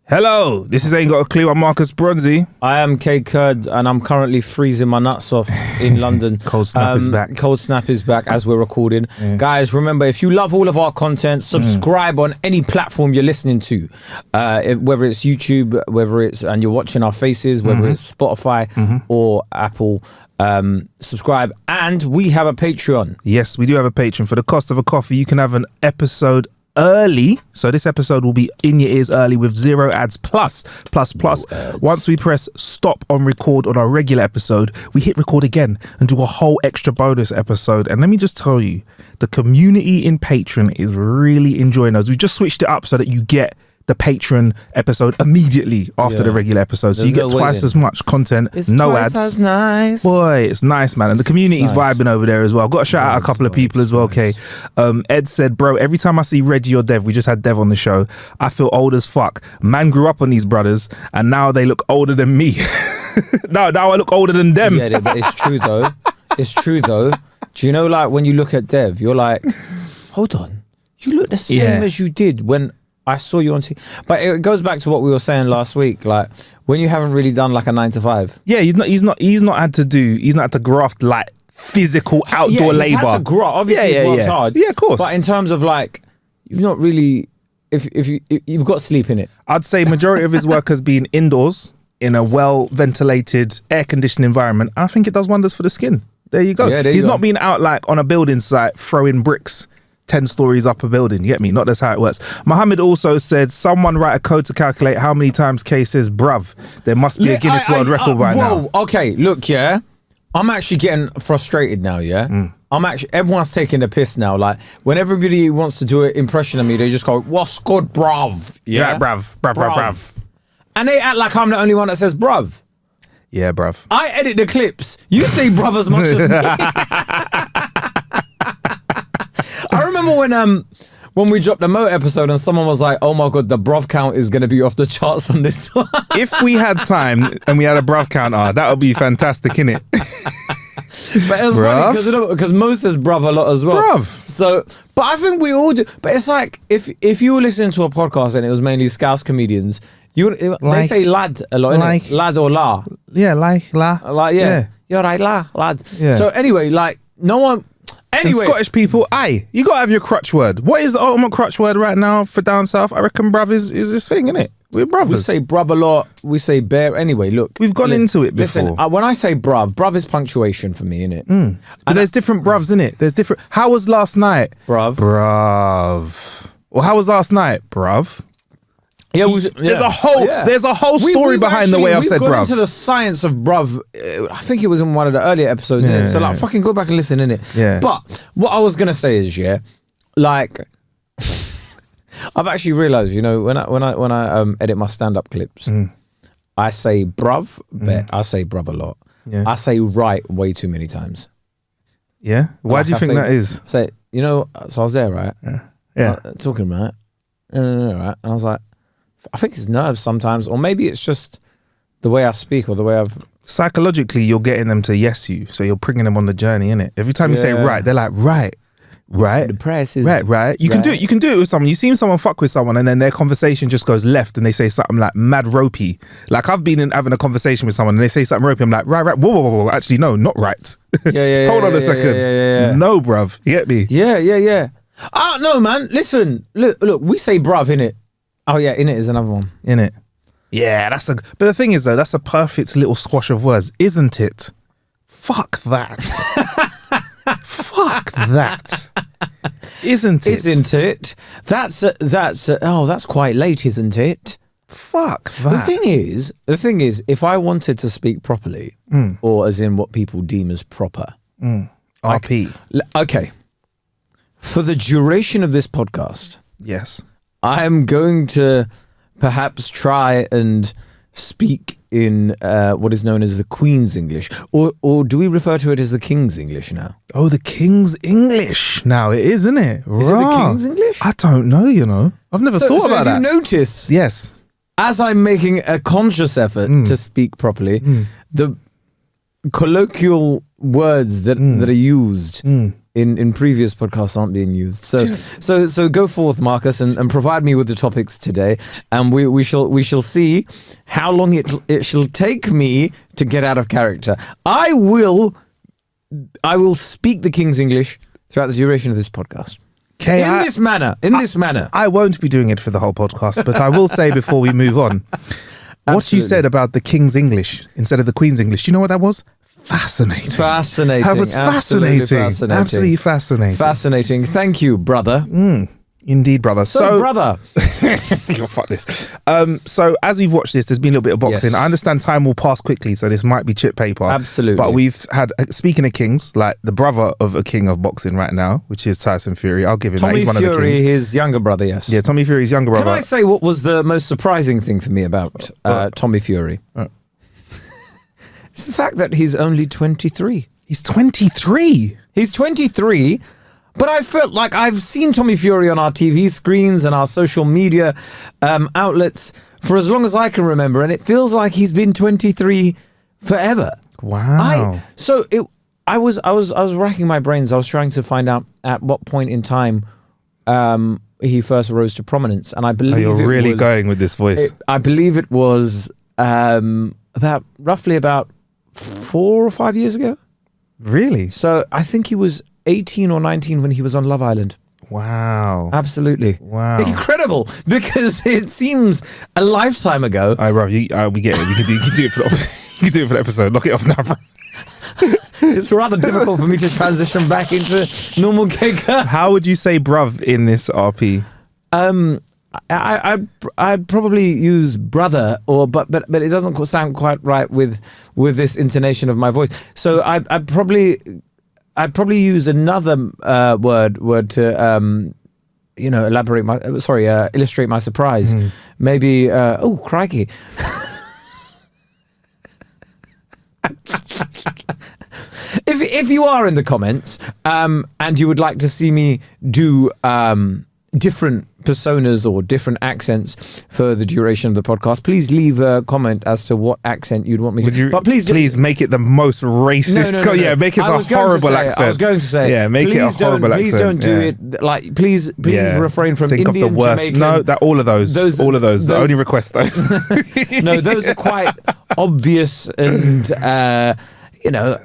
Hello, this is Ain't Got a Clue. I'm Marcus Bronzy. I am Kae Kurd, and I'm currently freezing my nuts off in London. Cold Snap is back. Cold Snap is back as we're recording. Yeah. Guys, remember, if you love all of our content, subscribe on any platform you're listening to. Whether it's YouTube, and you're watching our faces, whether it's Spotify or Apple. Subscribe, and we have a Patreon. Yes, we do have a Patreon. For the cost of a coffee, you can have an episode early. So this episode will be in your ears early with 0 ads plus. Once we press stop on record on our regular episode, we hit record again and do a whole extra bonus episode. And let me just tell you, the community in Patreon is really enjoying those. We've just switched it up so that you get the Patreon episode immediately after the regular epised. So you get twice as much content, it's no twice ads. As nice. Boy, it's nice, man. And the community's vibing over there as well. Got to shout out a couple of people as well, okay? Ed said, bro, every time I see Reggie or Dev, we just had Dev on the show, I feel old as fuck. Man grew up on these brothers and now they look older than me. Now I look older than them. Yeah, but it's true though. It's true though. Do you know, like, when you look at Dev, you're like, hold on, you look the same as you did when I saw you on TV. But it goes back to what we were saying last week, like when you haven't really done like a 9 to 5. Yeah, he's not had to graft like physical outdoor labor. He's had to graft. Obviously, he's worked hard. Yeah, of course. But in terms of like, you've not really, if you've got sleep in it. I'd say majority of his work has been indoors in a well ventilated, air conditioned environment. I think it does wonders for the skin. There you go. Yeah, he's not been out like on a building site throwing bricks 10 stories up a building, you get me? Not that's how it works. Mohammed also said, someone write a code to calculate how many times Kae says bruv. There must be a Guinness World Record by now. Okay, look, yeah. I'm actually getting frustrated now, yeah? Everyone's taking the piss now. Like, when everybody wants to do an impression of me, they just go, what's good, bruv? Yeah, bruv. And they act like I'm the only one that says bruv. Yeah, bruv. I edit the clips. You say bruv as much as me. I remember when we dropped the Mo episode and someone was like, oh my God, the bruv count is going to be off the charts on this one. If we had time and we had a bruv counter, that would be fantastic, innit? But it was funny because Mo says bruv a lot as well. Bruv. So, but I think we all do. But it's like, if you were listening to a podcast and it was mainly Scouse comedians, they say lad a lot, like, innit? Lad or la. Yeah, la. Like, yeah. You're right, lad. Yeah. So anyway, like, no one... Anyway, and Scottish people, aye, you gotta have your crutch word. What is the ultimate crutch word right now for down south? I reckon bruv is this thing, innit? We're brothers. We say bruv a lot. We say bear. Anyway, look, we've gone into it before. Listen, when I say bruv is punctuation for me, innit? But there's different bruvs, innit? There's different. How was last night? Bruv. Well, how was last night, bruv? Yeah, there's a whole story behind the way I've said bruv. We've gone into the science of bruv. I think it was in one of the earlier episodes. Yeah, so like, fucking go back and listen, innit? Yeah. But what I was gonna say is, like, I've actually realised, you know, when I edit my stand-up clips, I say bruv, but I say bruv a lot. Yeah. I say right way too many times. Yeah. Why do you think that is? Say, you know, so I was there, right? Yeah. Talking, right? Right? And I was like, I think it's nerves sometimes, or maybe it's just the way I speak or the way I've... Psychologically, you're getting them to yes you, so you're bringing them on the journey, innit? Every time you say right, they're like, right. The press is... Right. You can do it. You can do it with someone. You see someone fuck with someone and then their conversation just goes left and they say something like mad ropey. Like, I've been having a conversation with someone and they say something ropey. I'm like, right. Whoa. Actually, no, not right. Yeah. Hold on a second. Yeah. No, bruv. You get me? Yeah. No, man. Listen. Look. We say bruv, innit? Oh yeah, innit is another one. Innit? Yeah, but the thing is though, that's a perfect little squash of words, isn't it? Fuck that. Fuck that. Isn't it? Isn't it? That's quite late, isn't it? Fuck that. The thing is, if I wanted to speak properly, or as in what people deem as proper, RP. Okay. For the duration of this podcast, yes, I am going to perhaps try and speak in what is known as the Queen's English, or do we refer to it as the King's English now? Oh, the King's English now it is, isn't it? Is it the King's English? I don't know. You know, I've never thought about that. You notice? Yes. As I'm making a conscious effort to speak properly, the colloquial words that are used in previous podcasts aren't being used. So go forth, Marcus, and provide me with the topics today, and we shall see how long it shall take me to get out of character. I will speak the King's English throughout the duration of this podcast. Kae, In this manner. I won't be doing it for the whole podcast, but I will say before we move on, what you said about the King's English instead of the Queen's English, you know what that was? Fascinating. That was fascinating. Absolutely fascinating. Fascinating. Thank you, brother. Indeed, brother. So brother. Fuck this. So as we've watched this, there's been a little bit of boxing. Yes. I understand time will pass quickly, so this might be chip paper. Absolutely. But we've had, speaking of kings, like the brother of a king of boxing right now, which is Tyson Fury. I'll give him that. Tommy He's one Fury, of the kings. his younger brother, yes. Yeah, Tommy Fury's younger brother. Can I say what was the most surprising thing for me about Tommy Fury? It's the fact that he's only 23. He's 23. He's 23, but I felt like I've seen Tommy Fury on our TV screens and our social media outlets for as long as I can remember, and it feels like he's been 23 forever. Wow. I was racking my brains. I was trying to find out at what point in time he first rose to prominence, and I believe you're really going with this voice. I believe it was roughly about 4 or 5 years ago. Really? So I think he was 18 or 19 when he was on Love Island. Wow. Absolutely. Wow. Incredible, because it seems a lifetime ago. All right, bro, we get it. You can do it for the episode. Knock it off now, bro. It's rather difficult for me to transition back into normal gig. How would you say bruv in this RP? I'd probably use brother, but it doesn't sound quite right with this intonation of my voice. So I'd probably use another word to illustrate my surprise. Maybe oh crikey. If you are in the comments and you would like to see me do different personas or different accents for the duration of the podcast, please leave a comment as to what accent you'd want me to. But please make it the most racist. No. Yeah, make it a horrible accent. I was going to say, yeah, make it a horrible accent. Please don't do it. Like, please refrain from think Indian, of the worst. Jamaican. No, that all of those. I only request those. No, those are quite obvious and. We don't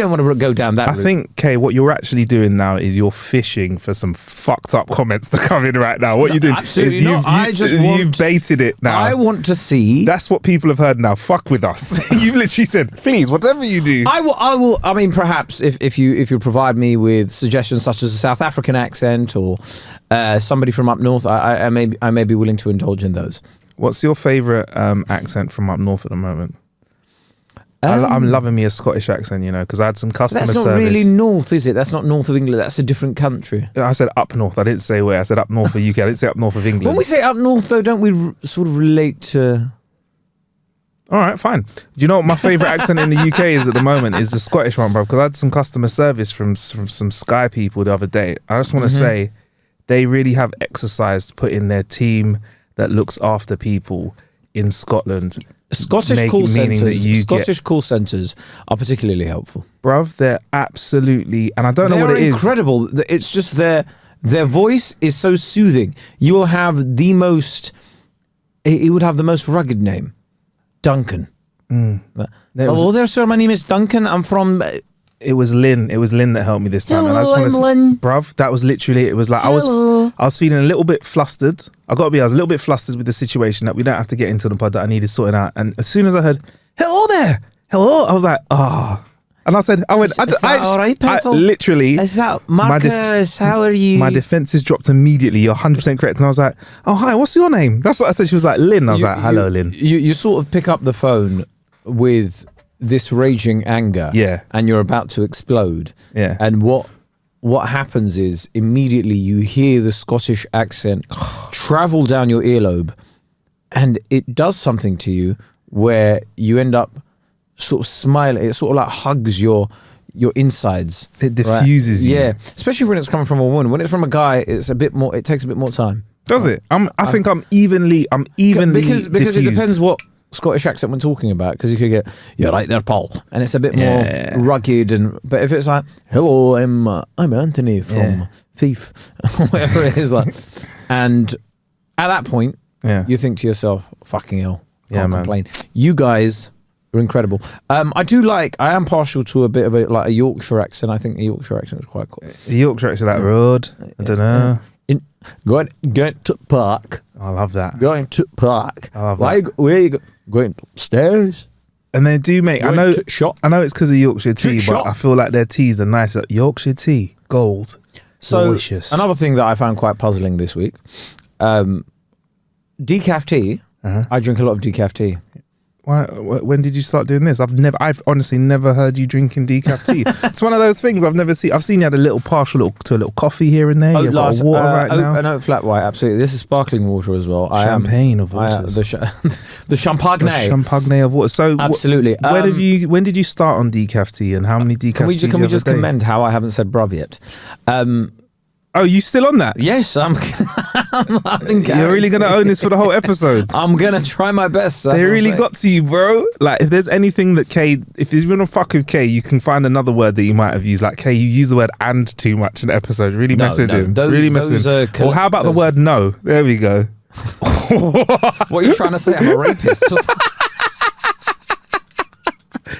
want to go down that route. I think, Kae, what you're actually doing now is you're fishing for some fucked up comments to come in right now. What you're doing absolutely is you've baited it now. I want to see. That's what people have heard now. Fuck with us. You've literally said, please, whatever you do. I will. I mean, perhaps if you provide me with suggestions such as a South African accent or somebody from up north, I may be willing to indulge in those. What's your favourite accent from up north at the moment? I'm loving me a Scottish accent, because I had some customer service. That's not really north, is it? That's not north of England. That's a different country. I said up north. I didn't say where. I said up north of UK. I didn't say up north of England. When we say up north, though, don't we sort of relate to... All right, fine. Do you know what my favourite accent in the UK is at the moment? Is the Scottish one, bro. Because I had some customer service from some Sky people the other day. I just want to say they really have exercised putting their team that looks after people in Scotland. Scottish call centres are particularly helpful. Bruv, they're absolutely, and I don't know what it is. They're incredible. It's just their voice is so soothing. You will have the most rugged name, Duncan. Hello there, sir. My name is Duncan. I'm from... It was Lynn. It was Lynn that helped me this time. Hello, I'm Lynn. Bruv, that was literally, it was like, Hello. I was feeling a little bit flustered. I was a little bit flustered with the situation that we don't have to get into the pod that I needed sorting out. And as soon as I heard, hello there, hello, I was like, oh. And I went, all right, Petal? Literally. Is that Marcus? How are you? My defences dropped immediately. You're 100% correct. And I was like, oh, hi, what's your name? That's what I said. She was like, Lynn. I was like, hello, Lynn. You sort of pick up the phone with this raging anger, and you're about to explode, and what happens is immediately you hear the Scottish accent travel down your earlobe, and it does something to you where you end up sort of smiling. It sort of like hugs your insides. It diffuses you. Yeah, especially when it's coming from a woman. When it's from a guy, it's a bit more. It takes a bit more time. Does it? I think I'm evenly because it depends what Scottish accent when talking about, because you could get, "You're right there, Paul," and it's a bit more rugged. But if it's like, "Hello, I'm Anthony from Thief," whatever it is, like, and at that point, you think to yourself, "Fucking hell, can't complain." You guys are incredible. I am partial to a bit of a Yorkshire accent. I think the Yorkshire accent is quite cool. The Yorkshire accent, that road. I don't know. Going to park. I love that. Going to park. I love that. Where you going upstairs? And they do make. I know it's because of Yorkshire tea, but I feel like their teas are nicer. Yorkshire tea, gold. So delicious. Another thing that I found quite puzzling this week, decaf tea. I drink a lot of decaf tea. Why? When did you start doing this? I've honestly never heard you drinking decaf tea. It's one of those things I've never seen. I've seen you had a little to a little coffee here and there. You've got water right now. An oat flat white, absolutely. This is sparkling water as well. Champagne of water. The champagne. The champagne of water. So absolutely. When did you start on decaf tea, and how many decaf teas? Can we just commend how I haven't said bruv yet? Oh, you still on that? Yes, I'm You're really going to own this for the whole episode? I'm going to try my best. They really got to you, bro. Like, if there's anything that Kae, if you're going to fuck with Kae, you can find another word that you might have used. Like, Kae, you use the word "and" too much in the episode. Really messing him. Really messing him. Or how about the word "no"? There we go. What are you trying to say? I'm a rapist.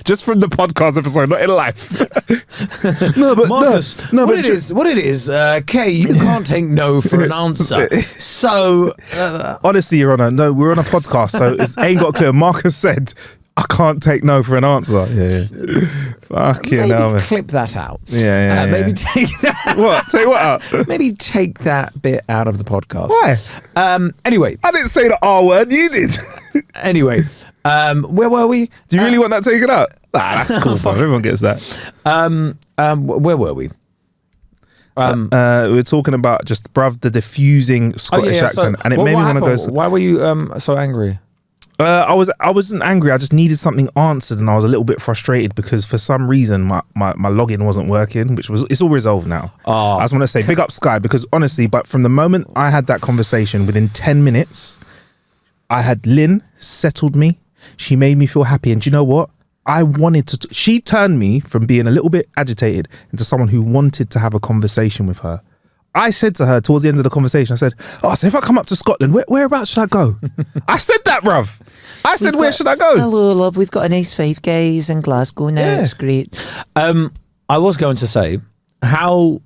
Just from the podcast episode, not in life. No, but Marcus, what it is, Kae, you can't take no for an answer. So, honestly, Your Honour, no, we're on a podcast, so it ain't got clear. Marcus said, "I can't take no for an answer." Yeah. Fucking hell, man. Clip that out. Yeah. Maybe take that. What? Take what out? Maybe take that bit out of the podcast. Why? Anyway, I didn't say the R word. You did. Anyway, where were we? Do you really want that taken out? That's cool. Everyone gets that. Where were we? We're talking about just bruv the diffusing Scottish accent, and it made me want to go. Why were you so angry? I wasn't angry. I just needed something answered, and I was a little bit frustrated because for some reason my login wasn't working, it's all resolved now. I just want to say big up Sky, because honestly, but from the moment I had that conversation, within 10 minutes, I had Lynn settled me. She made me feel happy, and do you know what? I wanted to. She turned me from being a little bit agitated into someone who wanted to have a conversation with her. I said to her towards the end of the conversation, I said, so if I come up to Scotland, whereabouts should I go? I said that, bruv. I said, where should I go? Hello, love. We've got a nice 5 guys in Glasgow now. Yeah. It's great. I was going to say, how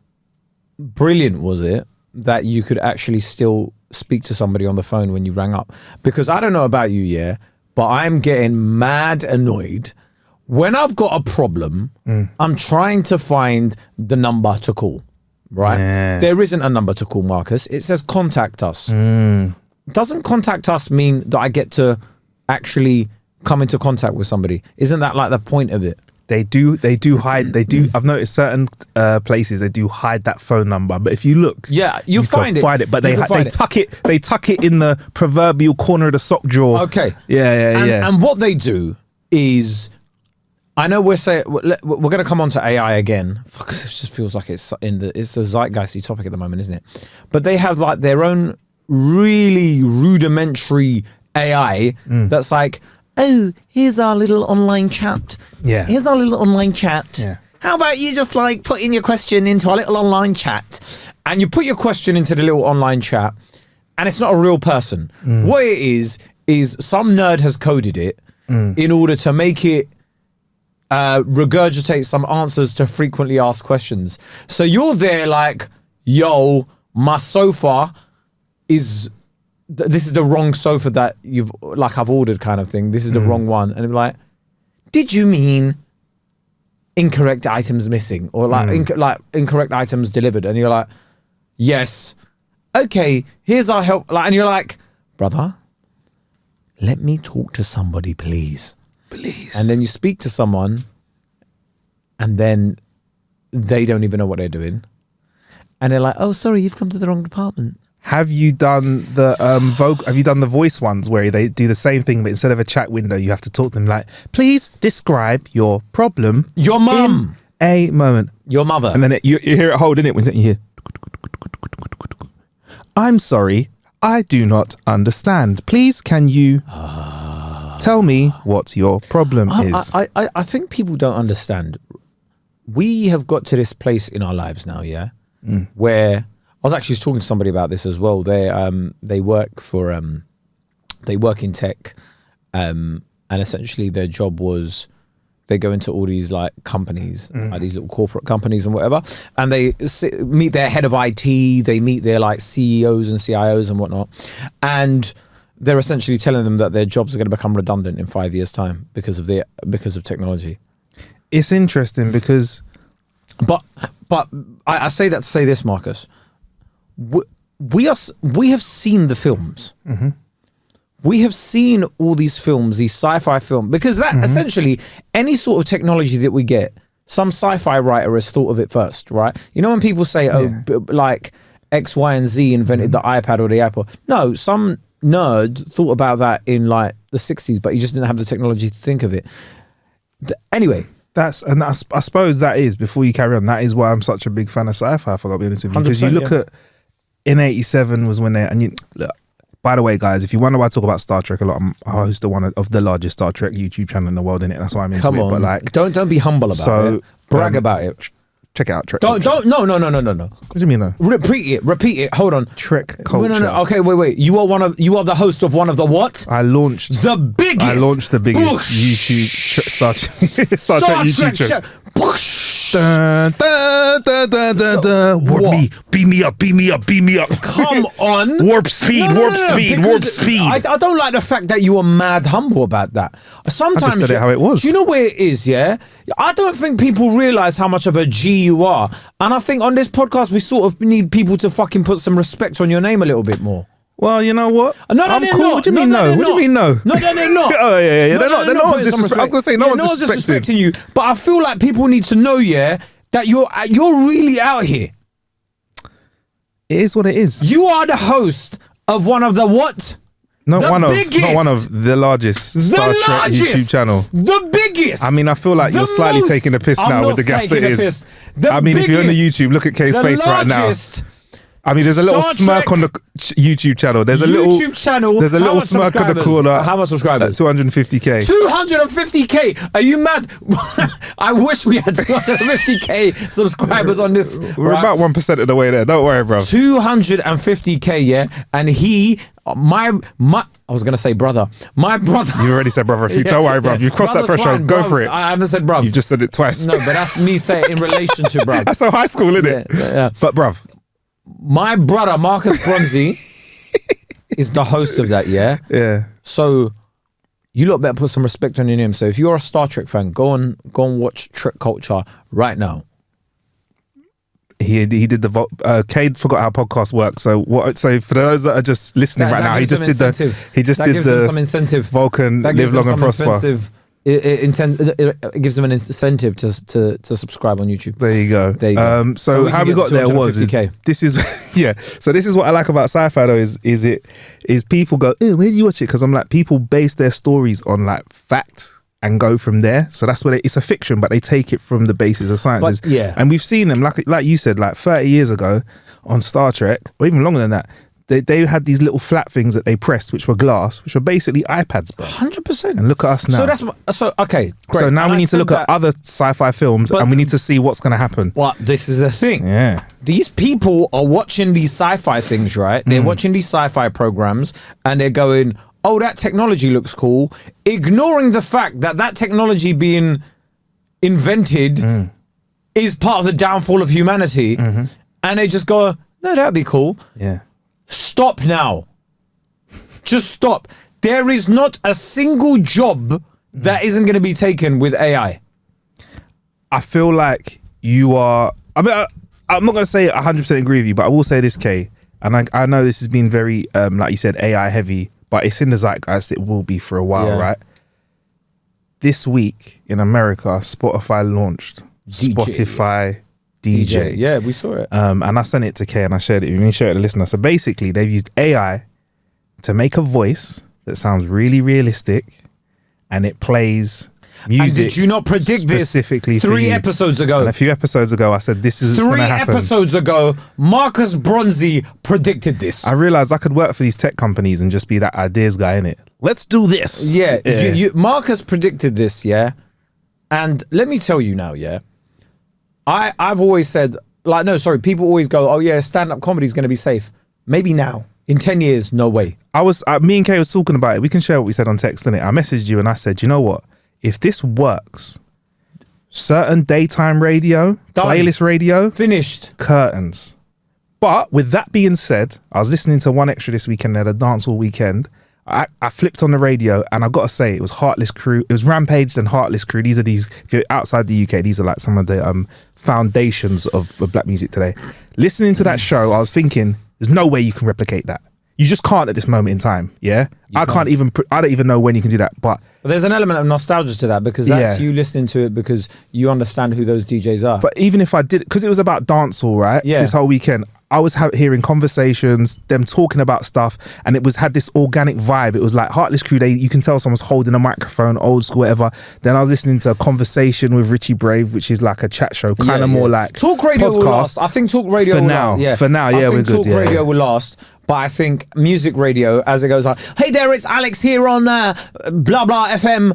brilliant was it that you could actually still speak to somebody on the phone when you rang up? Because I don't know about you, but I'm getting mad annoyed. When I've got a problem, I'm trying to find the number to call. Right? Yeah. There isn't a number to call, Marcus. It says contact us. Doesn't contact us mean that I get to actually come into contact with somebody? Isn't that like the point of it? They do hide. I've noticed certain places they do hide that phone number. But if you look, you find it. But they tuck it in the proverbial corner of the sock drawer. Okay. Yeah. And what they do is, I know we're going to come on to AI again, because it just feels like it's the zeitgeisty topic at the moment, isn't it? But they have like their own really rudimentary AI that's like, oh, here's our little online chat. Yeah. Here's our little online chat. Yeah. How about you just like put in your question into our little online chat? And you put your question into the little online chat, and it's not a real person. What it is some nerd has coded it in order to make it regurgitate some answers to frequently asked questions. So you're there like, yo, my sofa is, this is the wrong sofa that I've ordered kind of thing. This is the wrong one. And I'm like, did you mean incorrect items missing? Or like, incorrect items delivered? And you're like, yes. Okay, here's our help. And you're like, brother, let me talk to somebody, please. And then you speak to someone, and then they don't even know what they're doing, and they're like, "Oh, sorry, you've come to the wrong department." Have you done the Have you done the voice ones where they do the same thing, but instead of a chat window, you have to talk to them like, "Please describe your problem." Your mum. A moment. Your mother. And then you hear it holding it when you hear, "I'm sorry, I do not understand. Please, can you?" Tell me what your problem is. I think people don't understand. We have got to this place in our lives now, where I was actually talking to somebody about this as well. They work in tech, and essentially their job was they go into all these like companies, like these little corporate companies and whatever, and they meet their head of IT, they meet their like CEOs and CIOs and whatnot, and they're essentially telling them that their jobs are going to become redundant in 5 years' time because of technology. It's interesting because, but I say that to say this, Marcus. We have seen the films. We have seen all these films, these sci-fi films, because that essentially any sort of technology that we get, some sci-fi writer has thought of it first, right? You know when people say, like X, Y, and Z invented the iPad or the Apple. No, some nerd thought about that in like the 60s, but he just didn't have the technology to think of it. Anyway. I suppose that is, before you carry on, that is why I'm such a big fan of sci-fi, if I gotta be honest with you. Because you look at, in 87 was when look, by the way, guys, if you wonder why I talk about Star Trek a lot, I host one of the largest Star Trek YouTube channel in the world, innit? That's why I'm into it. But like, don't be humble about it. Brag about it. Check it out, Trek. No. What do you mean no? Repeat it. Hold on. Trek culture. No. Okay, wait. You are the host of one of the what? I launched the biggest YouTube Star Trek YouTube channel. Warp me, beam me up. Come on. Warp speed. I don't like the fact that you are mad humble about that. Sometimes I just said it how it was. Do you know where it is, yeah? I don't think people realise how much of a G you are. And I think on this podcast, we sort of need people to fucking put some respect on your name a little bit more. Well, you know what? No, I'm they're cool. not. What do you mean no? What do you mean no? No, they're not. Oh, yeah. They're not. No one's disrespecting. I was going to say, no one's disrespecting you. But I feel like people need to know, that you're really out here. It is what it is. You are the host of one of the what? Not one of the largest Star Trek YouTube channel. The biggest. I mean, I feel like you're slightly taking a piss now with the gas that is. I mean, if you're on the YouTube, look at Kae's face right now. I mean, there's a little smirk on the YouTube channel. There's a little smirk on the corner. How much subscribers? 250k. 250k? Are you mad? I wish we had 250k subscribers on this. We're about 1% of the way there. Don't worry, bro. 250k, yeah. And my I was gonna say brother. My brother. You already said brother. Don't worry, bro. You've crossed that threshold. Go for it. I haven't said bruv. You've just said it twice. No, but that's me saying in relation to bruv. That's so high school, isn't it? Yeah. But bruv. My brother, Marcus Bronzy, is the host of that, yeah? Yeah. So you lot better put some respect on your name. So if you're a Star Trek fan, go and watch Trek Culture right now. He did the Kae forgot how podcasts work. So for those that are just listening right now, he just did some incentive. Vulcan live long and prosper. It gives them an incentive to subscribe on YouTube. There you go. So how we got there was this is what I like about sci-fi though is people go, where do you watch it? Because I'm like, people base their stories on like fact and go from there. So that's where it's a fiction, but they take it from the basis of sciences. And we've seen them like you said, like 30 years ago on Star Trek, or even longer than that. They had these little flat things that they pressed, which were glass, which were basically iPads, bro. 100%. And look at us now. Okay, great. So now we need to look at other sci-fi films, and we need to see what's going to happen. But this is the thing. Yeah. These people are watching these sci-fi things, right? They're watching these sci-fi programs, and they're going, "Oh, that technology looks cool," ignoring the fact that technology being invented is part of the downfall of humanity, and they just go, "No, that'd be cool." Yeah. Stop now. Just stop. There is not a single job that isn't going to be taken with AI. I feel like you are... I mean, I'm not going to say 100% agree with you, but I will say this, Kae. And I know this has been very, like you said, AI heavy, but it's in the zeitgeist. It will be for a while, right? This week in America, Spotify launched Spotify DJ. Yeah, we saw it. And I sent it to Kae and I shared it. We shared it to the listener. So basically, they've used AI to make a voice that sounds really realistic, and it plays music. And did you not predict this specifically for three you. episodes ago? And a few episodes ago, I said this is going to happen. 3 episodes ago, Marcus Bronzy predicted this. I realized I could work for these tech companies and just be that ideas guy, innit? Let's do this. Yeah, Marcus predicted this, yeah. And let me tell you now, yeah. I've always said, like, no, sorry, people always go, oh yeah, stand-up comedy is going to be safe. Maybe now. In 10 years, no way. Me and Kae was talking about it. We can share what we said on text, innit? I messaged you and I said, you know what? If this works, certain daytime radio, Done. playlist radio, Finished. curtains. But with that being said, I was listening to One Extra this weekend at a dance all weekend. I flipped on the radio and I gotta say it was Heartless Crew. It was Rampage and Heartless Crew. These are if you're outside the UK, these are like some of the foundations of black music today. Listening to that show, I was thinking, there's no way you can replicate that. You just can't at this moment in time. Yeah, I don't even know when you can do that. But there's an element of nostalgia to that because that's you listening to it because you understand who those DJs are. But even if I did, because it was about dancehall, right? Yeah. This whole weekend, I was hearing conversations, them talking about stuff, and it had this organic vibe. It was like Heartless Crew. You can tell someone's holding a microphone, old school, whatever. Then I was listening to a conversation with Richie Brave, which is like a chat show, kind of more like Talk Radio podcast. will last. I think Talk Radio for will now. last. Yeah. For now, yeah, we're good. Talk Radio will last. But I think music radio, as it goes on, hey there, it's Alex here on blah blah FM.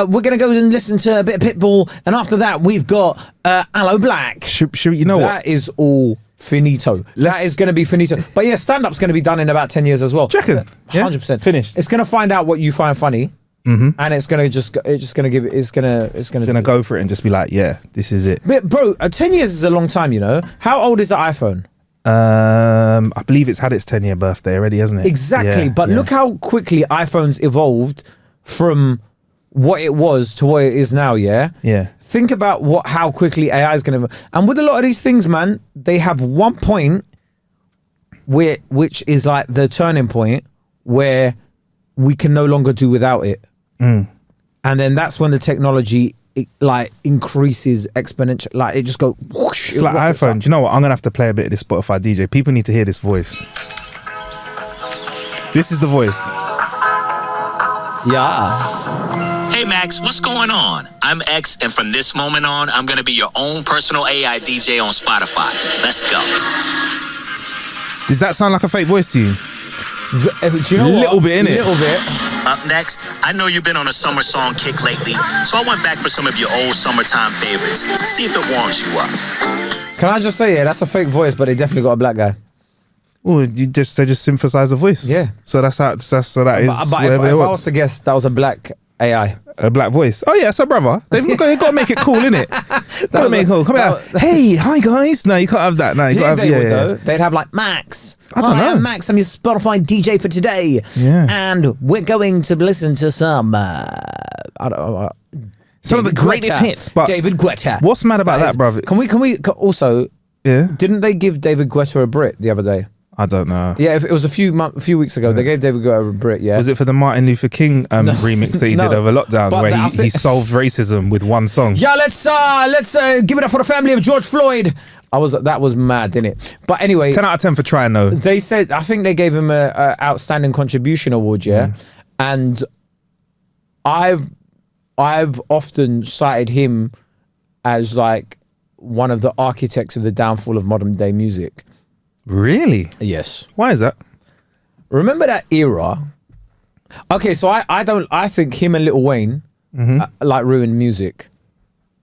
We're gonna go and listen to a bit of Pitbull, and after that we've got Aloe Black. Should you know what? That is all finito. That is going to be finito. But yeah, stand-up's going to be done in about 10 years as well. Do you reckon? 100%. Finished. It's going to find out what you find funny. And it's going to go for it and just be like, yeah, this is it. But bro, 10 years is a long time, you know. How old is the iPhone? I believe it's had its 10-year birthday already, hasn't it? Exactly. Yeah, but look how quickly iPhones evolved from what it was to what it is now, yeah? Yeah. Think about how quickly AI is going to... And with a lot of these things, man, they have one point which is like the turning point where we can no longer do without it. And then that's when the technology increases exponentially. Like it just goes whoosh. It's like iPhone. Do you know what? I'm going to have to play a bit of this Spotify DJ. People need to hear this voice. This is the voice. Yeah. Hey Max, what's going on? I'm X, and from this moment on, I'm gonna be your own personal AI DJ on Spotify. Let's go. Does that sound like a fake voice to you? Do you know a little bit, innit? A little bit. Up next, I know you've been on a summer song kick lately, so I went back for some of your old summertime favorites. See if it warms you up. Can I just say, yeah, that's a fake voice, but they definitely got a black guy. Oh, they just synthesize the voice. Yeah. So that is. But if I was to guess, that was a black AI. A black voice. Oh yeah, so brother, they've got to make it cool, innit? Got to make it cool. Come out. Hey, hi guys. No, you can't have that. No, you can't have. Though. They'd have like Max. I don't know. I'm Max. I'm your Spotify DJ for today. Yeah. And we're going to listen to some. Some of the greatest hits. But David Guetta. What's mad about that, brother? Can we also? Yeah. Didn't they give David Guetta a Brit the other day? I don't know. Yeah, it was a few weeks ago. They gave David Guetta a Brit, yeah. Was it for the Martin Luther King remix that he did over lockdown where he solved racism with one song? Yeah, let's give it up for the family of George Floyd. That was mad, didn't it? But anyway. 10 out of 10 for trying though. They said, I think they gave him a outstanding contribution award, yeah? And I've often cited him as like one of the architects of the downfall of modern day music. Really? Yes. Why is that? Remember that era? Okay, so I think him and Lil Wayne ruined music.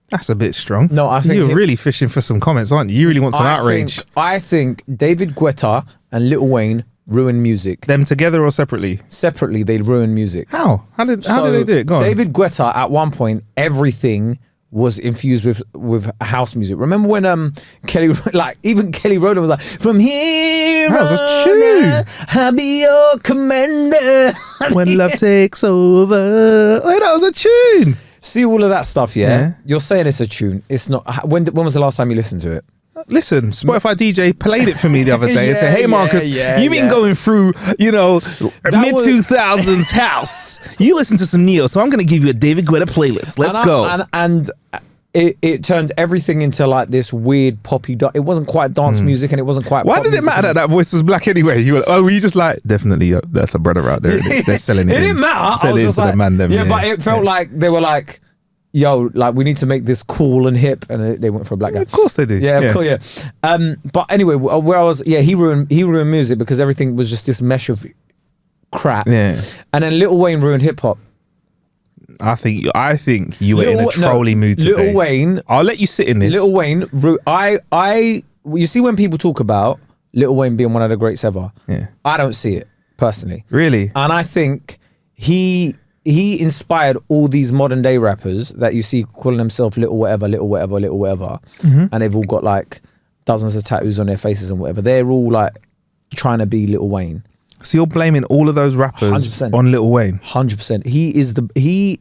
That's a bit strong. No, I think you're really fishing for some comments, aren't you? You really want some outrage. I think David Guetta and Lil Wayne ruined music. Them together or separately? Separately, they ruined music. How? How did they do it? Go on. David Guetta, at one point, everything was infused with house music. Remember when Kelly Rowland was like, "From here that was a tune. I'll be your commander when love takes over." Oh, that was a tune. See all of that stuff, yeah? You're saying it's a tune. It's not. When was the last time you listened to it? Listen, Spotify DJ played it for me the other day and said, "Hey Marcus, you've been going through, mid-2000s house. You listen to some Neo, so I'm going to give you a David Guetta playlist. Let's go." And it turned everything into like this weird poppy. It wasn't quite dance music, and it wasn't quite. Why did it matter that voice was black anyway? Were you just like, definitely, that's a brother out there. They're selling it. It didn't matter. Selling it to the man. But it felt like they were like, yo, like we need to make this cool and hip, and they went for a black guy. Of course they do. Yeah, of course, yeah. But anyway, where I was, he ruined music because everything was just this mesh of crap. Yeah. And then Lil Wayne ruined hip hop. I think you were in a trolly mood today. Lil Wayne. I'll let you sit in this. Lil Wayne. You see when people talk about Lil Wayne being one of the greats ever. Yeah. I don't see it personally. Really? And I think he inspired all these modern day rappers that you see calling themselves little whatever, and they've all got like dozens of tattoos on their faces and whatever. They're all like trying to be Lil Wayne. So you're blaming all of those rappers 100%. on Lil Wayne? 100%.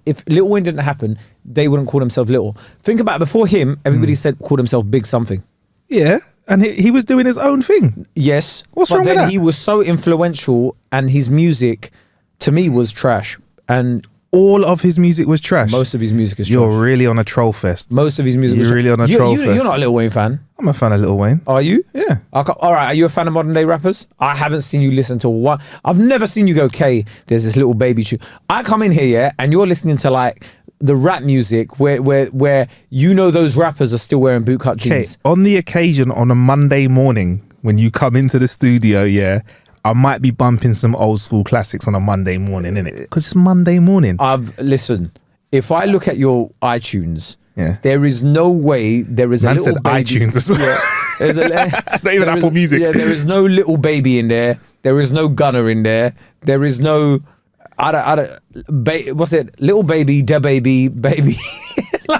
If Lil Wayne didn't happen, they wouldn't call themselves Little. Think about it, before him, everybody called himself Big Something. Yeah, and he was doing his own thing. Yes. What's wrong with that? He was so influential, and his music, to me, was trash. And all of his music was trash. Most of his music is trash. You're really on a troll fest. Most of his music is You're really on a troll fest. You're not a Lil Wayne fan. I'm a fan of Lil Wayne. Are you? Yeah. All right. Are you a fan of modern day rappers? I haven't seen you listen to one. I've never seen you go, Kae, there's this little baby tune. I come in here, yeah, and you're listening to like the rap music where you know those rappers are still wearing bootcut jeans. Okay. On the occasion on a Monday morning when you come into the studio, yeah, I might be bumping some old school classics on a Monday morning, innit? Because it's Monday morning. Listen, if I look at your iTunes, Yeah. there is no way there is Man a little said baby. iTunes as well. Yeah, Not even Apple Music. Yeah, there is no little baby in there. There is no Gunner in there. There is no, what's it? Little baby, da baby.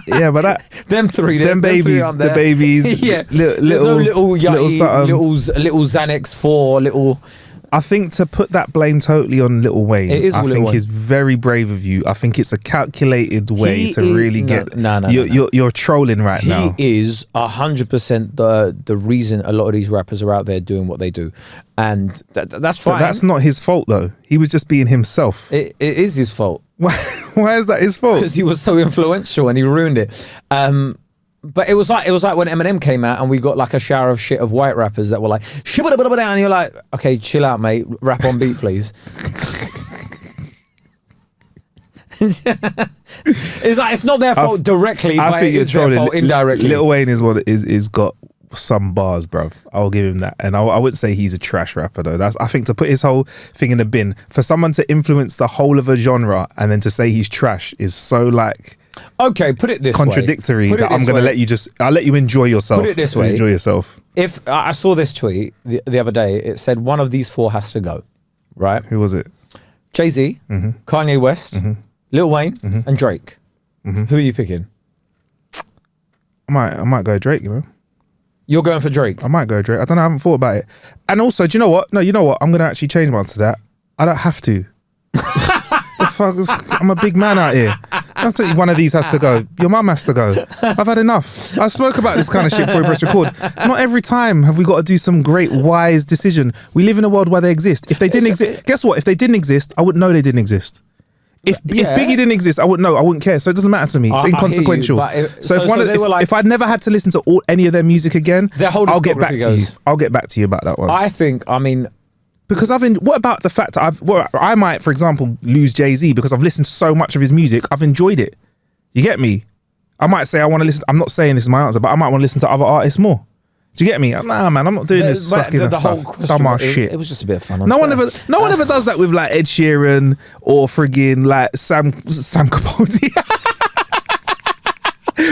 Yeah, but them three babies, aren't the there. babies, Yeah, little, there's no little Yachty, something. little Xanax 4, little. I think to put that blame totally on Lil Wayne, It is I Lil think Wayne. is very brave of you. I think it's a calculated way to really get. No. You're trolling right now. He is 100% the reason a lot of these rappers are out there doing what they do, and that's fine. But that's not his fault though. He was just being himself. It is his fault. Why is that his fault? Because he was so influential and he ruined it. But it was like when Eminem came out and we got like a shower of shit of white rappers that were like shibba-da-ba-da-ba-da, and you're like, okay, chill out, mate. Rap on beat, please. It's like it's not their fault directly, but it is their fault indirectly. Lil Wayne is what is got some bars, bruv. I'll give him that, and I wouldn't say he's a trash rapper though. I think to put his whole thing in the bin for someone to influence the whole of a genre and then to say he's trash is so like. Okay, put it this contradictory way. that I'm going to let you I'll let you enjoy yourself. Put it this way. Enjoy yourself. If I saw this tweet the other day, it said one of these four has to go, right? Who was it? Jay-Z, Kanye West, Lil Wayne, and Drake. Who are you picking? I might go Drake, you know. You're going for Drake? I might go Drake. I don't know, I haven't thought about it. And also, do you know what? No, you know what? I'm going to actually change my answer to that. I don't have to. The fuck is, I'm a big man out here. I'll tell you, one of these has to go. Your mum has to go. I've had enough. I spoke about this kind of shit before we press record. Not every time have we got to do some great wise decision. We live in a world where they exist. If they didn't exist, guess what? If they didn't exist, I wouldn't know they didn't exist. If Biggie didn't exist, I wouldn't know. I wouldn't care. So it doesn't matter to me. It's inconsequential. If I'd never had to listen to any of their music again, I'll get back to you. I'll get back to you about that one. Because what about the fact that I might, for example, lose Jay-Z because I've listened to so much of his music. I've enjoyed it. You get me? I might say I want to listen. I'm not saying this is my answer, but I might want to listen to other artists more. Do you get me? Nah, man, I'm not doing this fucking stuff. Dumb ass shit. It was just a bit of fun. No one ever does that with like Ed Sheeran or friggin' like Sam Capote.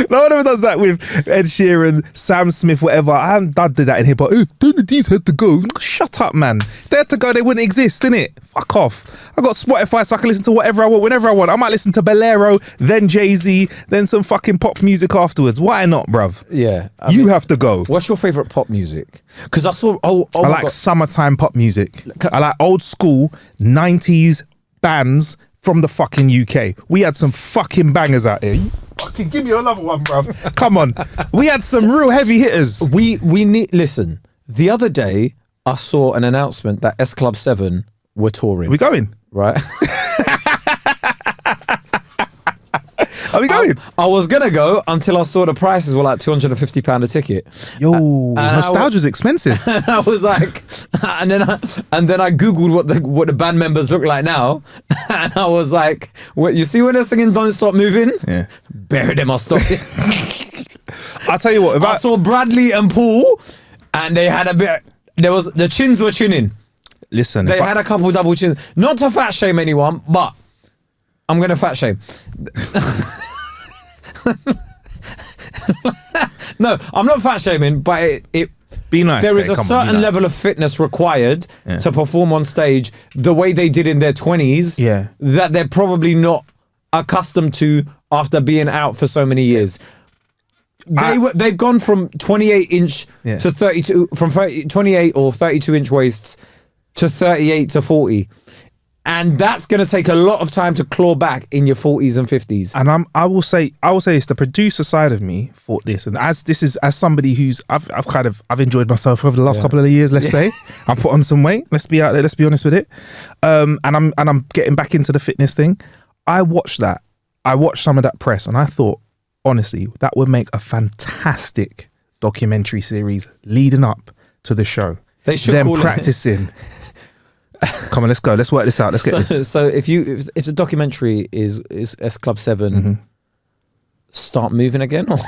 No one ever does that with Ed Sheeran, Sam Smith, whatever. I haven't done that in hip hop. If none of these had to go, shut up, man. They had to go, they wouldn't exist, innit? Fuck off. I got Spotify so I can listen to whatever I want, whenever I want. I might listen to Bolero, then Jay-Z, then some fucking pop music afterwards. Why not, bruv? Yeah. You have to go. What's your favourite pop music? Because I saw... I like summertime pop music. I like old school 90s bands from the fucking UK. We had some fucking bangers out here. Fucking give me another one, bruv. Come on. We had some real heavy hitters. We need... Listen, the other day, I saw an announcement that S Club 7 were touring. We going? Right? Are we going? I was gonna go until I saw the prices were like £250 a ticket. Yo, nostalgia's expensive. I was like, and then I googled what the band members look like now, and I was like, what, you see when they're singing "Don't Stop Moving"? Yeah, Bury them, I'll stop it. I'll tell you what. If I saw Bradley and Paul, and they had a bit. The chins were chinning. Listen, They had a couple double chins. Not to fat shame anyone, but I'm gonna fat shame. No, I'm not fat shaming, but it be nice. there is Kae, a come on, certain be nice. level of fitness required to perform on stage the way they did in their 20s. Yeah. That they're probably not accustomed to after being out for so many years. They've gone from 28-inch to 32, from 28 or 32-inch waists to 38 to 40. And that's going to take a lot of time to claw back in your 40s and 50s. And I will say it's the producer side of me thought this, and as somebody who's I've enjoyed myself over the last couple of years. Let's say I've put on some weight. Let's be out there. Let's be honest with it. And I'm getting back into the fitness thing. I watched some of that press, and I thought, honestly, that would make a fantastic documentary series leading up to the show. They should them call practicing. Come on, let's go. Let's work this out. Let's get this. So if the documentary is S Club 7, start moving again, or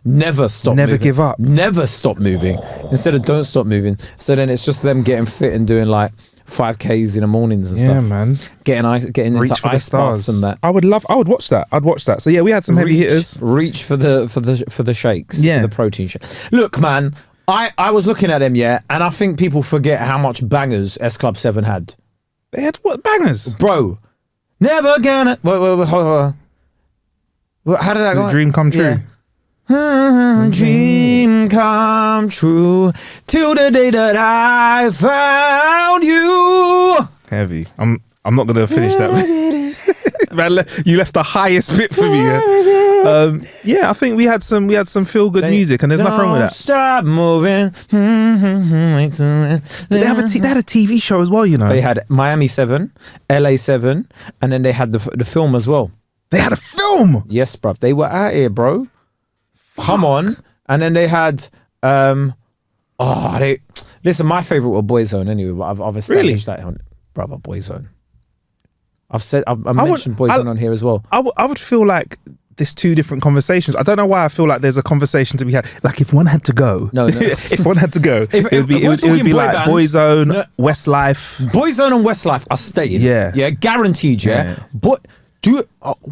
never stop. Never moving. give up. Never stop moving. Instead of don't stop moving. So then it's just them getting fit and doing like 5Ks in the mornings and stuff. Yeah, man. Getting Reach into for the ice baths stars. and that. I would watch that. I'd watch that. So yeah, we had some heavy hitters. Reach for the shakes. Yeah. For the protein shake. Look, man. I was looking at them, and I think people forget how much bangers S Club 7 had. They had what bangers? Bro, never gonna. Wait, hold on. How did that go? Dream come true. Yeah. Dream come true till the day that I found you. Heavy. I'm not gonna finish that. Man, you left the highest bit for me. Yeah, I think we had some feel good music, and there's nothing wrong with that. Stop moving. They had a TV show as well, you know. They had Miami 7, LA 7, and then they had the film as well. They had a film. Yes, bruv. They were out here, bro. Come on. And then they had listen, my favourite were Boyzone anyway, but I've established that on brother Boyzone. I mentioned Boyzone on here as well. I would feel like there's two different conversations. I don't know why I feel like there's a conversation to be had. Like if one had to go, if one had to go, it would be like Boyzone, Westlife. Boyzone and Westlife are staying. Yeah, guaranteed. Yeah. But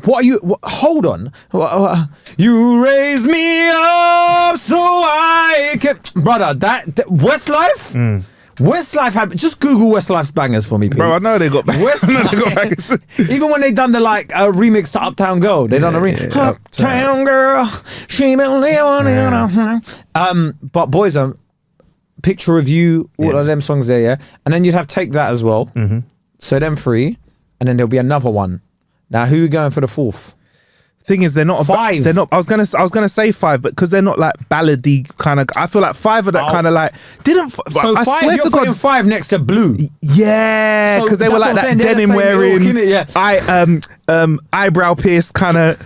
what are you? Hold on. You raise me up so I can, brother. That Westlife. Westlife had, just Google Westlife's bangers for me, please. Bro, I know they got bangers. Even when they done the remix to Uptown Girl, they done a remix. Uptown Girl, she been living. But Boyzone, Picture of You, all of them songs there, and then you'd have Take That as well. So them three, and then there'll be another one. Now, who are going for the fourth? Thing is, they're not 5. They're not. I was gonna say 5, but because they're not like ballady kind of. I feel like 5 of that kind of like didn't. So I 5, swear you're to putting God, 5 next to Blue. Yeah, because So they were like that's what I'm that saying, they're denim the same wearing, ilk, innit? eyebrow pierced kind of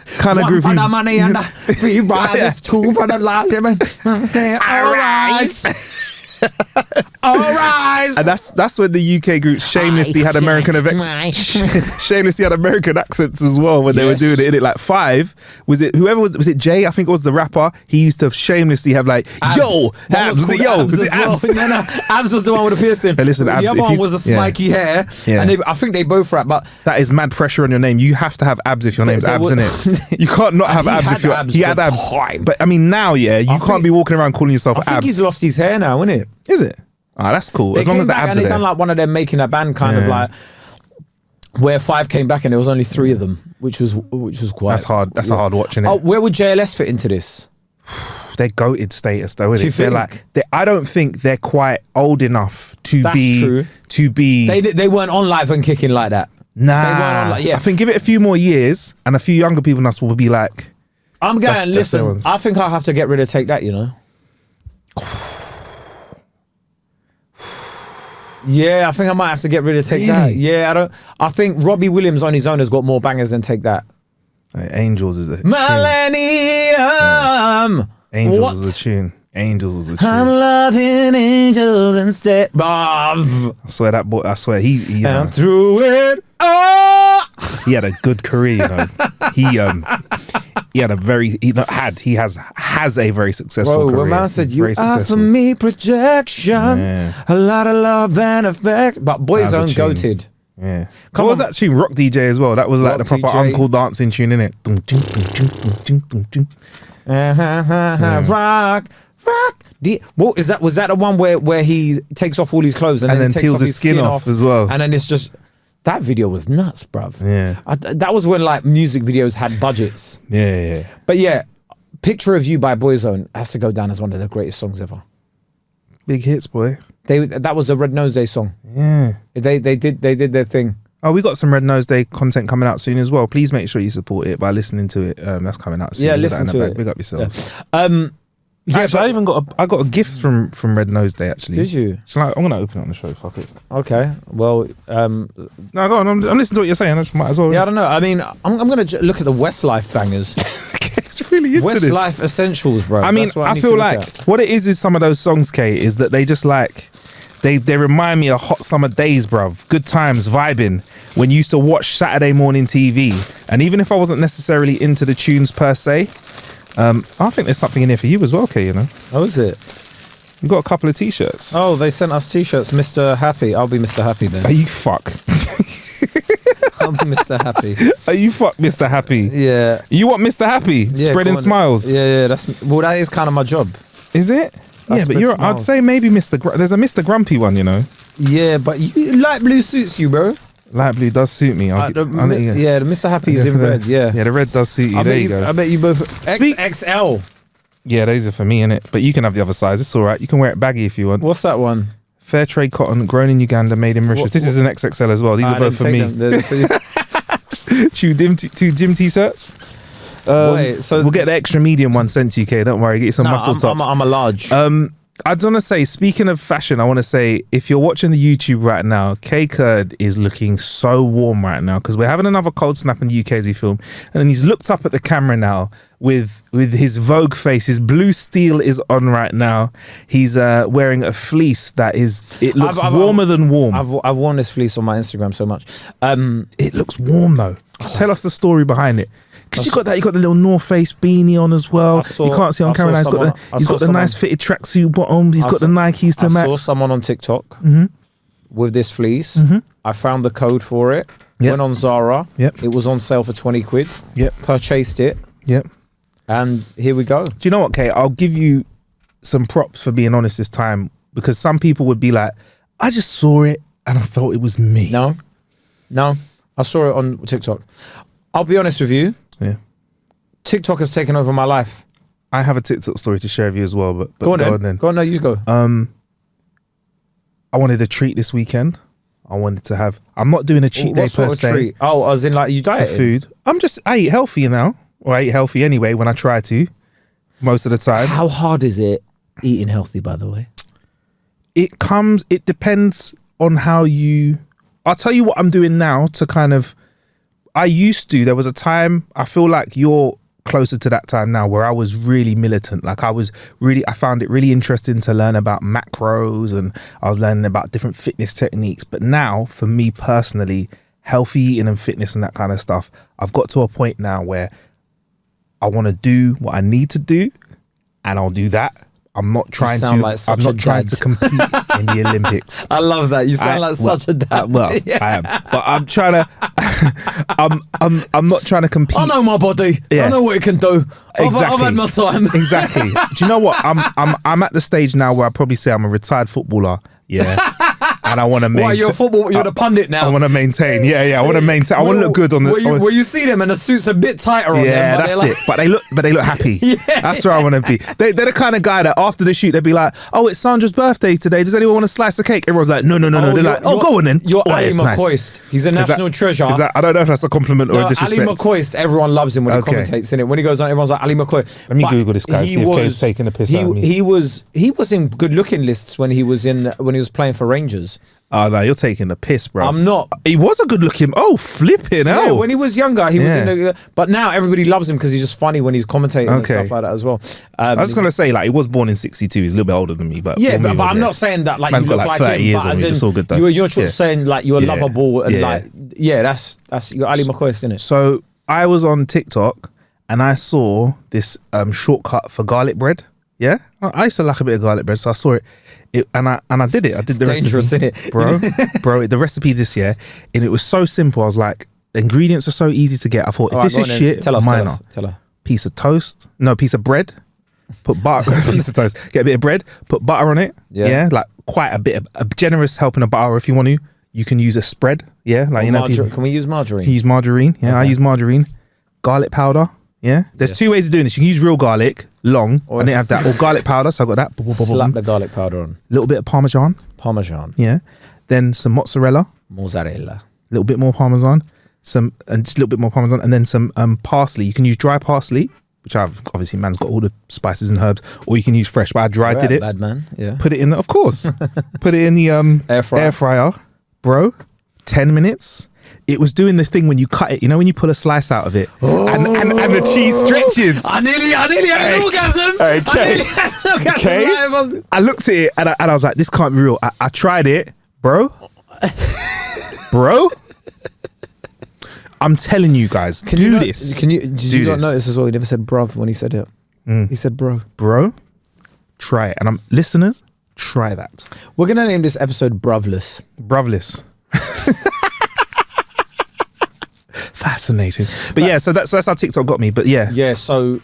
group. One for the money and the 3 riders, 2 for the life. All rise. All rise. And that's when the UK group shamelessly had American shamelessly had American accents as well when they were doing it. In it like 5 was it Jay? I think it was the rapper. He used to shamelessly have like yo Abs. Was it yo? Was it Abs? No, Abs was the one with the piercing. Hey, listen, Abs, the other one was the spiky hair, and I think they both rap. But that is mad pressure on your name. You have to have Abs if your name's Abs, innit? You can't not have Abs if you're. He had Abs. But I mean now, you can't be walking around calling yourself Abs. I think he's lost his hair now, isn't it? Is it? Ah, that's cool. As long as the abs are there. They done like one of them making a band kind of like where 5 came back and there was only 3 of them, which was quite. That's hard. That's a hard watching it. Oh, where would JLS fit into this? They're goated status though, isn't Do you it? They're think? like I don't think they're quite old enough to That's be true. to be. They weren't on Live and Kicking like that. Nah, they weren't on like I think give it a few more years and a few younger people in us will be like. I'm going. Listen, I think I'll have to get rid of Take That. You know. Yeah, I think I might have to get rid of Take That. Yeah, I think Robbie Williams on his own has got more bangers than Take That. Angels is a tune. Millennium. Yeah. Angels What? was a tune. Angels was a tune. I'm loving angels instead. Bruv. I swear that boy. I swear he I'm through it. Oh. he had a good career. You know, he had a very he has a very successful career. When man said you Very offer successful. me projection, Yeah. a lot of love and affect. But That's a Boyzone tune. goated. Yeah. Come What was on. that tune? Rock DJ as well. That was like Rock the proper DJ. uncle dancing tune, innit? Rock. What is that? Was that the one where he takes off all his clothes and then then takes peels off his skin off as well? And then it's just that video was nuts, bruv. Yeah. That was when like music videos had budgets. Yeah. But yeah, Picture of You by Boyzone has to go down as one of the greatest songs ever. Big hits, boy. That was a Red Nose Day song. Yeah. They did their thing. Oh, we got some Red Nose Day content coming out soon as well. Please make sure you support it by listening to it. That's coming out soon. Yeah, Put that listen in the to bag. it. Big up yourselves. Yeah, Actually, I even got a gift from Red Nose Day. Actually, Did you? Shall I, I'm gonna open it on the show. Fuck it. Okay. Well, No, go on. I'm listening to what you're saying. I just might as well. yeah, I don't know. I mean, I'm gonna look at the Westlife bangers. It's really into this. Westlife essentials, bro. I mean, That's what I need feel to look like at. what it is some of those songs, Kae, is that they just like they remind me of hot summer days, bruv. Good times, vibing. When you used to watch Saturday morning TV, and even if I wasn't necessarily into the tunes per se, I think there's something in here for you as well, Kae. You know, Oh, is it? you got a couple of t-shirts. Oh, they sent us t-shirts. Mr. Happy. I'll be Mr. Happy Are then. you fuck? I'll be Mr. Happy. Are you fuck, Mr. Happy? Yeah. You want Mr. Happy Yeah, spreading go on. smiles? Yeah. That is kind of my job. Is it? Yeah, That's but spread I'd smiles. say maybe there's a Mr. Grumpy one, you know. Yeah, but light blue suits you, bro. Light blue does suit me. I'll The yeah. Mr. Happy is in red. Yeah. Yeah, the red does suit you. There you go. I bet you both Speak- XXL. Yeah, those are for me, innit? But you can have the other size. It's all right. You can wear it baggy if you want. What's that one? Fair trade cotton, grown in Uganda, made in Mauritius. This is an XXL as well. These are both for me. Two gym t-shirts. Wait, so we'll get the extra medium one sent to you, Kae. Don't worry. Get you some muscle tops. I'm a large. I want to say, speaking of fashion, I want to say, if you're watching the YouTube right now, Kae Kurd is looking so warm right now because we're having another cold snap in the UK as we film. And then he's looked up at the camera now with his Vogue face. His blue steel is on right now. He's wearing a fleece that looks warmer than warm. I've worn this fleece on my Instagram so much. It looks warm though. Tell us the story behind it. Because you got the little North Face beanie on as well. You can't see on camera now. He's got the nice fitted tracksuit bottoms. He's got the Nikes to match. I saw someone on TikTok with this fleece. I found the code for it. Yep. Went on Zara. Yep. It was on sale for 20 quid. Yep. Purchased it. Yep. And here we go. Do you know what, Kae? I'll give you some props for being honest this time, because some people would be like, I just saw it and I thought it was me. No. I saw it on TikTok. I'll be honest with you. Yeah. TikTok has taken over my life. I have a TikTok story to share with you as well, but Go on then. Go on, no, you go. I wanted a treat this weekend. I'm not doing a cheat day What sort per of se treat? Oh, as in like you for dieting? food. I eat healthy now, or I eat healthy anyway when I try to, most of the time. How hard is it eating healthy, by the way? It depends on how you, I'll tell you what I'm doing now to kind of, there was a time, I feel like you're closer to that time now where I was really militant. Like I found it really interesting to learn about macros, and I was learning about different fitness techniques. But now for me personally, healthy eating and fitness and that kind of stuff, I've got to a point now where I want to do what I need to do and I'll do that. I'm not trying to compete in the Olympics. I love that. You sound like such a dad. I am. But I'm trying to I'm not trying to compete. I know my body. Yeah. I know what it can do. Exactly. I've had my time. Exactly. Do you know what? I'm at the stage now where I probably say I'm a retired footballer. Yeah. And I want to maintain. Why, you're the pundit now. I want to maintain. Yeah. I want to maintain. I want to look good on the. Where you see them and the suit's a bit tighter on them. Yeah, that's it. But they look happy. Yeah. That's where I want to be. They're the kind of guy that after the shoot they'd be like, "Oh, it's Sandra's birthday today. Does anyone want a slice of cake?" Everyone's like, "No." They're like, "Oh, go on then." You're Ali it's nice. McCoist. He's a national treasure. I don't know if that's a compliment or a disrespect. Ali McCoist, everyone loves him when he commentates in it. When he goes on, everyone's like Ali McCoy. Let me Google this guy. See if Kae's taking a piss out of me. He was in good looking lists when he was playing for Rangers. Oh no, you're taking the piss, bro. I'm not. He was a good looking. Oh, flipping hell. Yeah, when he was younger, he was in the. But now everybody loves him because he's just funny when he's commentating and stuff like that as well. I was gonna say, like, he was born in '62. He's a little bit older than me, but yeah, but I'm not saying that like Man's you got look like like 30 him. years But on as me. in, It's all good though. you're saying like you're lovable and like that's you got Ali McCoy, isn't it? So I was on TikTok and I saw this shortcut for garlic bread. Yeah, I used to like a bit of garlic bread, so I saw it, and I did it. I did the dangerous, recipe, isn't it? bro. The recipe this year, and it was so simple. I was like, the ingredients are so easy to get. I thought, if this is shit, tell minor. her. Piece of toast, no, piece of bread. Put butter, piece of toast. Get a bit of bread. Put butter on it. Yeah, like quite a bit of a generous helping of butter. If you want to, you can use a spread. Yeah, like Can we use margarine? You can use margarine. Yeah, okay. I use margarine. Garlic powder. Yeah, there's two ways of doing this. You can use real garlic, long. I didn't have that, or garlic powder. So I got that. Slap the garlic powder on. A little bit of parmesan. Yeah. Then some mozzarella. A little bit more parmesan. And just a little bit more parmesan, and then some parsley. You can use dry parsley, which I've obviously man's got all the spices and herbs, or you can use fresh. But I dried it. Bad man. Yeah. Put it in the, of course. Put it in the air fryer, bro. 10 minutes. It was doing the thing when you cut it, you know, when you pull a slice out of it, and the cheese stretches. I nearly had an orgasm. Okay. I looked at it and I was like, this can't be real. I tried it, bro. I'm telling you guys, did you not notice as well? He never said bruv when he said it. He said bro. Bro, try it. And listeners, try that. We're gonna name this episode Bruvless. Fascinating. But yeah, so that's how TikTok got me. But yeah. So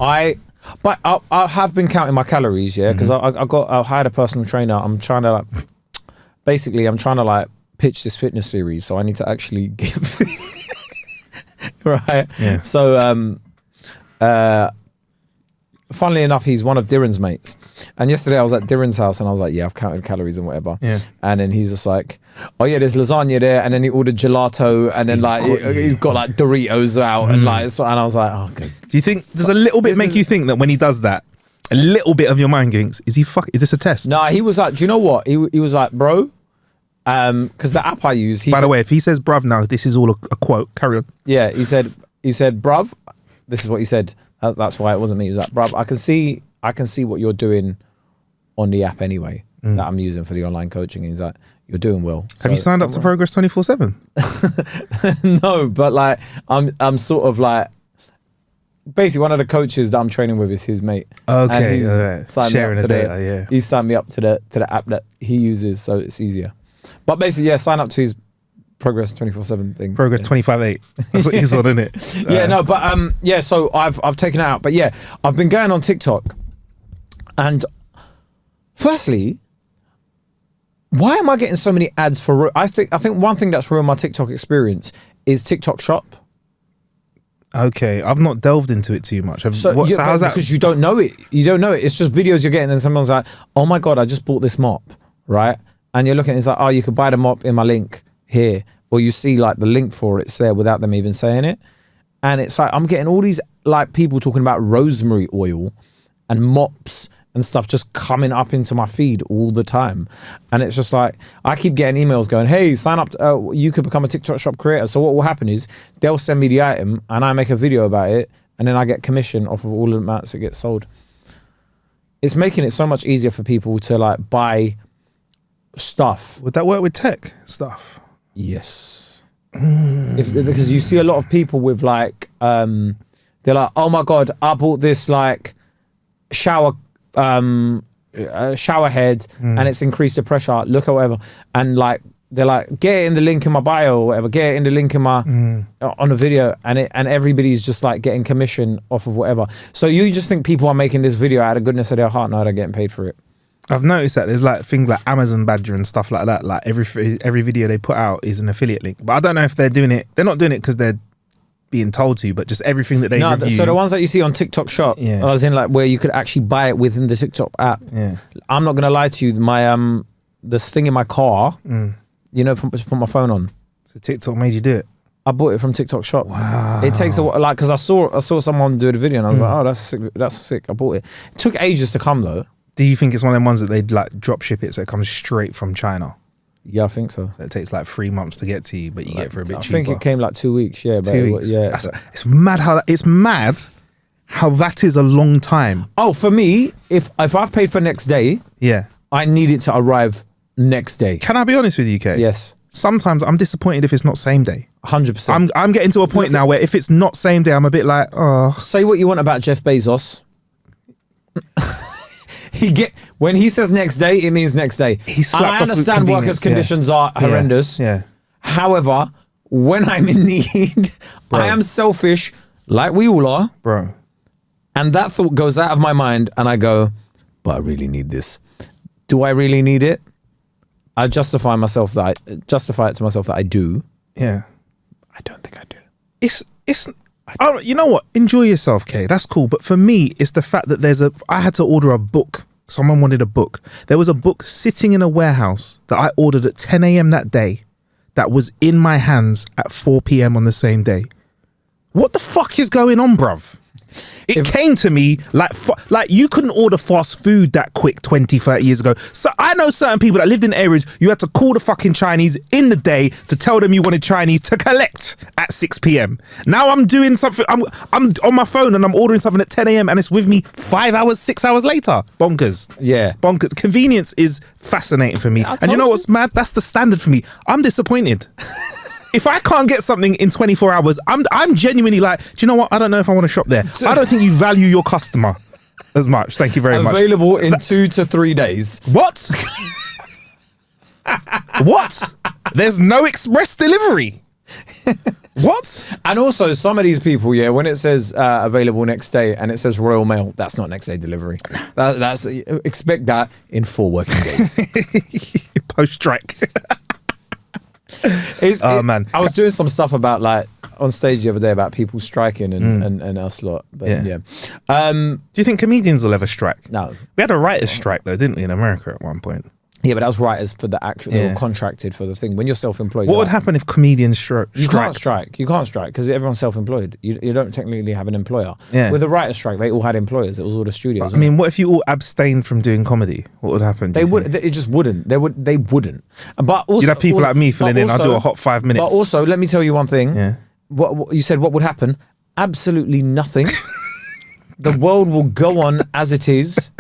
I have been counting my calories, because I hired a personal trainer. I'm trying to pitch this fitness series, so I need to actually give right. Yeah. So funnily enough, he's one of Diren's mates. And yesterday I was at Diren's house and I was like, yeah, I've counted calories and whatever. Yeah. And then he's just like, oh yeah, there's lasagna there. And then he ordered gelato and then he's got like Doritos out and like, and I was like, oh, good. Do you think, does a little bit make you think that when he does that, a little bit of your mind thinks, is this a test? No, he was like, do you know what? He was like, bro, because the app I use. By the way, if he says bruv now, this is all a quote. Carry on. Yeah, he said, bruv, this is what he said. That's why it wasn't me. He was like, bruv, I can see what you're doing on the app anyway that I'm using for the online coaching. And he's like, you're doing well. Have you signed up to Progress 24/7? No, but like I'm sort of like, basically one of the coaches that I'm training with is his mate. Okay, and he's signed sharing me up the to data. Yeah, he signed me up to the app that he uses, so it's easier. But basically, yeah, sign up to his Progress 24/7 thing. Progress 25/8. That's what he's on, isn't it? Yeah, no, but yeah. So I've taken it out, but yeah, I've been going on TikTok, and firstly, why am I getting so many ads for? I think one thing that's ruined my TikTok experience is TikTok Shop. Okay, I've not delved into it too much. So how's that? Because you don't know it. You don't know it. It's just videos you're getting, and someone's like, "Oh my god, I just bought this mop," right? And you're looking, it's like, "Oh, you could buy the mop in my link here," or you see like the link for it's there without them even saying it. And it's like I'm getting all these like people talking about rosemary oil and mops and stuff just coming up into my feed all the time. And it's just like, I keep getting emails going, hey, sign up, you could become a TikTok Shop creator. So what will happen is they'll send me the item and I make a video about it and then I get commission off of all the amounts that get sold. It's making it so much easier for people to like buy stuff. Would that work with tech stuff? Yes. Because you see a lot of people with like, they're like, oh my God, I bought this like shower head and it's increased the pressure, look or whatever, and like they're like, get it in the link in my bio or whatever, get it in the link in my on the video, and everybody's just like getting commission off of whatever. So you just think people are making this video out of goodness of their heart? No, they're getting paid for it. I've noticed that there's like things like Amazon Badger and stuff like that, like every video they put out is an affiliate link, but I don't know if they're not doing it because they're being told to, but just everying that they review. So the ones that you see on TikTok Shop, as in like where you could actually buy it within the TikTok app. Yeah. I'm not gonna lie to you, my this thing in my car, you know, to put my phone on. So TikTok made you do it. I bought it from TikTok Shop. Wow. It takes a while, like, because I saw someone do the video and I was like, oh, that's sick. I bought it. It took ages to come though. Do you think it's one of them ones that they'd like drop ship it so it comes straight from China? Yeah, I think so. So it takes like 3 months to get to you, but you get it for a bit cheaper. I think it came like 2 weeks. Yeah, but 2 weeks. yeah. It's mad how that is a long time. Oh, for me, if I've paid for next day, Yeah. I need it to arrive next day. Can I be honest with you, Kae? Yes. Sometimes I'm disappointed if it's not same day. 100%. I'm getting to a point now where if it's not same day, I'm a bit like, oh. Say what you want about Jeff Bezos. When he says next day, it means next day. He slapped and I us with understand workers' conditions are horrendous. Yeah. However, when I'm in need, Bro. I am selfish, like we all are. Bro. And that thought goes out of my mind, and I go, but I really need this. Do I really need it? I justify it to myself that I do. Yeah. I don't think I do. You know what? Enjoy yourself, Kae. That's cool. But for me, it's the fact that I had to order a book. Someone wanted a book. There was a book sitting in a warehouse that I ordered at 10 a.m. that day that was in my hands at 4 p.m. on the same day. What the fuck is going on, bruv? It came to me like you couldn't order fast food that quick 20, 30 years ago. So I know certain people that lived in areas you had to call the fucking Chinese in the day to tell them you wanted Chinese to collect at 6 p.m. Now I'm doing something, I'm on my phone and I'm ordering something at 10 a.m. and it's with me 5 hours, 6 hours later. Bonkers. Yeah. Bonkers. Convenience is fascinating for me. And you know what's mad? That's the standard for me. I'm disappointed. If I can't get something in 24 hours, I'm genuinely like, do you know what? I don't know if I want to shop there. I don't think you value your customer as much. Thank you very much. Available in 2 to 3 days. What? What? There's no express delivery. What? And also, some of these people, when it says available next day and it says Royal Mail, that's not next day delivery. That's expect that in 4 working days. Post-strike. Man. I was doing some stuff about like on stage the other day about people striking and us lot. But yeah. Do you think comedians will ever strike? No. We had a writer's strike though, didn't we, in America at one point? Yeah, but that was writers for the actual, they were contracted for the thing. When you're self-employed. What would happen if comedians You can't strike. You can't strike because everyone's self-employed. You don't technically have an employer. Yeah. With a writer's strike, they all had employers. It was all the studios. I mean, what if you all abstained from doing comedy? What would happen? They would. It just wouldn't. They wouldn't. But also, you'd have people like me filling in. I'll do a hot 5 minutes. But also, let me tell you one thing. Yeah. What you said? What would happen? Absolutely nothing. The world will go on as it is.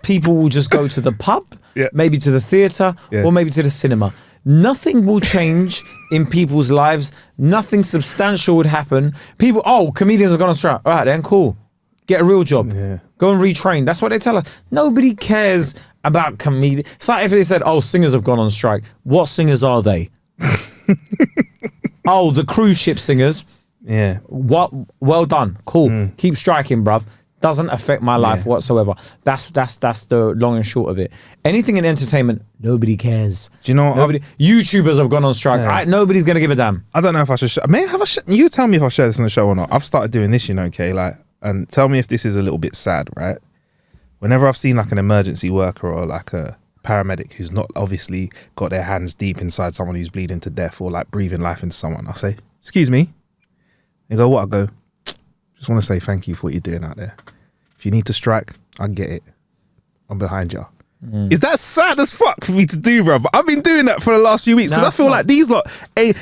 People will just go to the pub, maybe to the theatre, or maybe to the cinema. Nothing will change in people's lives. Nothing substantial would happen. Comedians have gone on strike. All right, then, cool. Get a real job. Yeah. Go and retrain. That's what they tell us. Nobody cares about comedians. It's like if they said, singers have gone on strike. What singers are they? The cruise ship singers. Yeah. What? Well done. Cool. Keep striking, bruv. Doesn't affect my life whatsoever. That's the long and short of it. Anything in entertainment, nobody cares. Do you know what? YouTubers have gone on strike. Yeah. Nobody's gonna give a damn. I don't know if I should. You tell me if I share this on the show or not. I've started doing this, Kae, and tell me if this is a little bit sad, right? Whenever I've seen like an emergency worker or like a paramedic who's not obviously got their hands deep inside someone who's bleeding to death or like breathing life into someone, I'll say, "Excuse me." They go, "What?" I go, "Just want to say thank you for what you're doing out there. If you need to strike, I get it. I'm behind you." Is that sad as fuck for me to do, bro? But I've been doing that for the last few weeks because I feel like these lot, and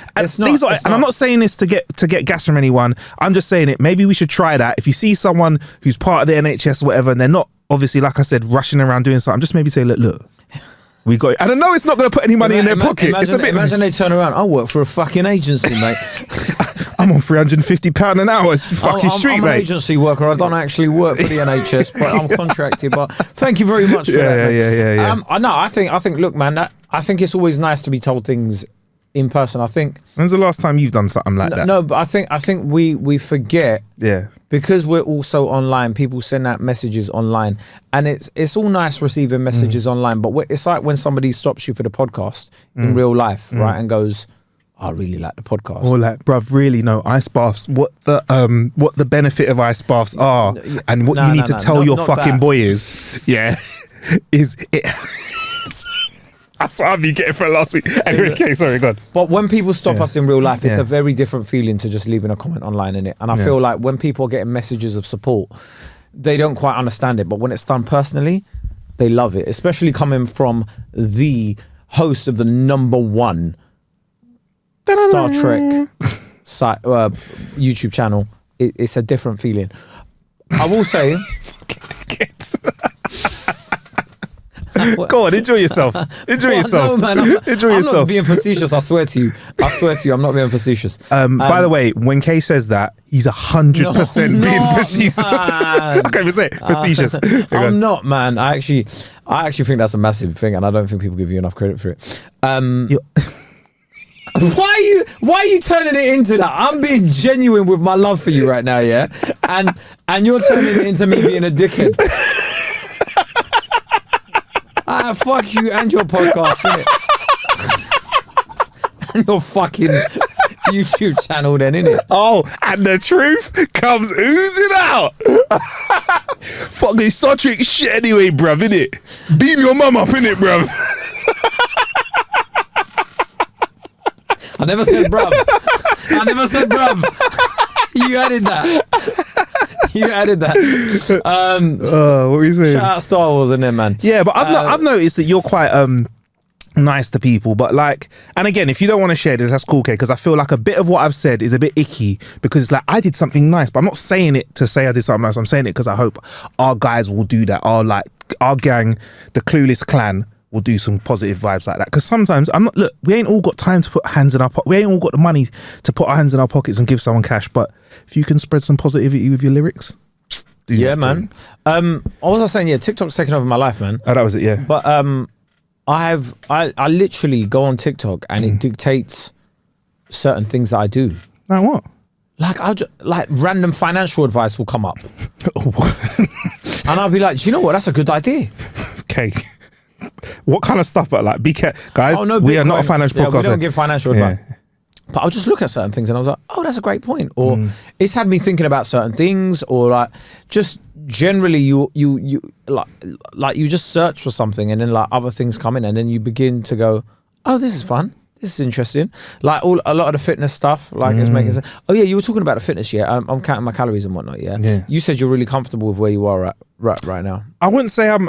I'm not saying this to get gas from anyone. I'm just saying it. Maybe we should try that. If you see someone who's part of the NHS or whatever, and they're not obviously, like I said, rushing around doing something, just maybe say, look. We got it. And I know it's not going to put any money in their pocket. Imagine they turn around. I work for a fucking agency, mate. I'm on £350 an hour. It's fucking street, I'm mate. an agency worker. I don't actually work for the NHS, but I'm contracted. But thank you very much for that. Yeah. I think. Look, man. I think it's always nice to be told things in person. I think. When's the last time you've done something like that? No, but I think we forget. Yeah. Because we're also online, people send out messages online, and it's all nice receiving messages online. But it's like when somebody stops you for the podcast in real life, right, and goes, "I really like the podcast," or like, "Bruv, really no ice baths. What the benefit of ice baths are, and what you need to tell your fucking boy is, is it." That's what I've been getting for last week. Anyway, okay, sorry, go on. But when people stop us in real life, it's a very different feeling to just leaving a comment online, innit? And I feel like when people are getting messages of support, they don't quite understand it. But when it's done personally, they love it, especially coming from the host of the #1 Star Trek YouTube channel, it's a different feeling. I will say. Go on, enjoy yourself. Enjoy yourself. No, man, Enjoy I'm yourself. not being facetious. I swear to you, I'm not being facetious. By the way, when Kae says that, he's 100% being facetious. Okay, say it. Facetious. I'm not, man. I actually think that's a massive thing, and I don't think people give you enough credit for it. Why are you turning it into that? I'm being genuine with my love for you right now, yeah, and you're turning it into me being a dickhead. Fuck you and your podcast, innit? And your fucking YouTube channel then, innit? Oh, and the truth comes oozing out. Fucking Star Trek shit anyway, bruv, innit? Beam your mum up, innit, bruv? I never said bruv. You added that. What were you saying? Shout out Star Wars in there, man. Yeah, but I've noticed that you're quite nice to people, but like, and again, if you don't want to share this, that's cool, okay? Because I feel like a bit of what I've said is a bit icky because it's like I did something nice, but I'm not saying it to say I did something nice. I'm saying it because I hope our guys will do that. Our gang, the Clueless Clan, will do some positive vibes like that. Because sometimes we ain't all got time to put hands in our pocket. We ain't all got the money to put our hands in our pockets and give someone cash. But if you can spread some positivity with your lyrics, do that, man. What was I saying? Yeah, TikTok's taken over my life, man. Oh, that was it. Yeah. But I literally go on TikTok and it dictates certain things that I do. Like what? Like random financial advice will come up, and I'll be like, do you know what? That's a good idea. Okay. What kind of stuff? But like, be careful, guys. Oh, no, we are not a financial podcast. We don't give financial advice. But I'll just look at certain things and I was like, oh, that's a great point. Or it's had me thinking about certain things, or like just generally you like you just search for something and then like other things come in and then you begin to go, oh, this is fun. This is interesting. Like a lot of the fitness stuff, like it's making sense. Oh yeah, you were talking about the fitness. Yeah, I'm counting my calories and whatnot. Yeah. You said you're really comfortable with where you are right now. I wouldn't say I'm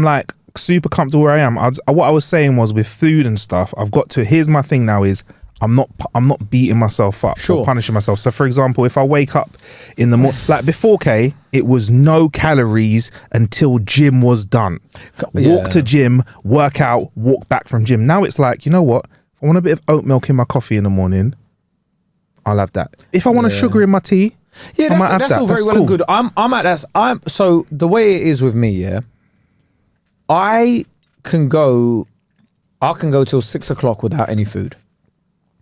like super comfortable where I am. What I was saying was with food and stuff, I've got to. Here's my thing now is I'm not beating myself up or punishing myself. So for example, if I wake up in the morning, like before Kae, it was no calories until gym was done. Walk to gym, work out, walk back from gym. Now it's like, you know what? If I want a bit of oat milk in my coffee in the morning, I'll have that. If I want a sugar in my tea, I might have that. That's all very well and good. I'm at that. So the way it is with me, yeah, I can go till 6 o'clock without any food.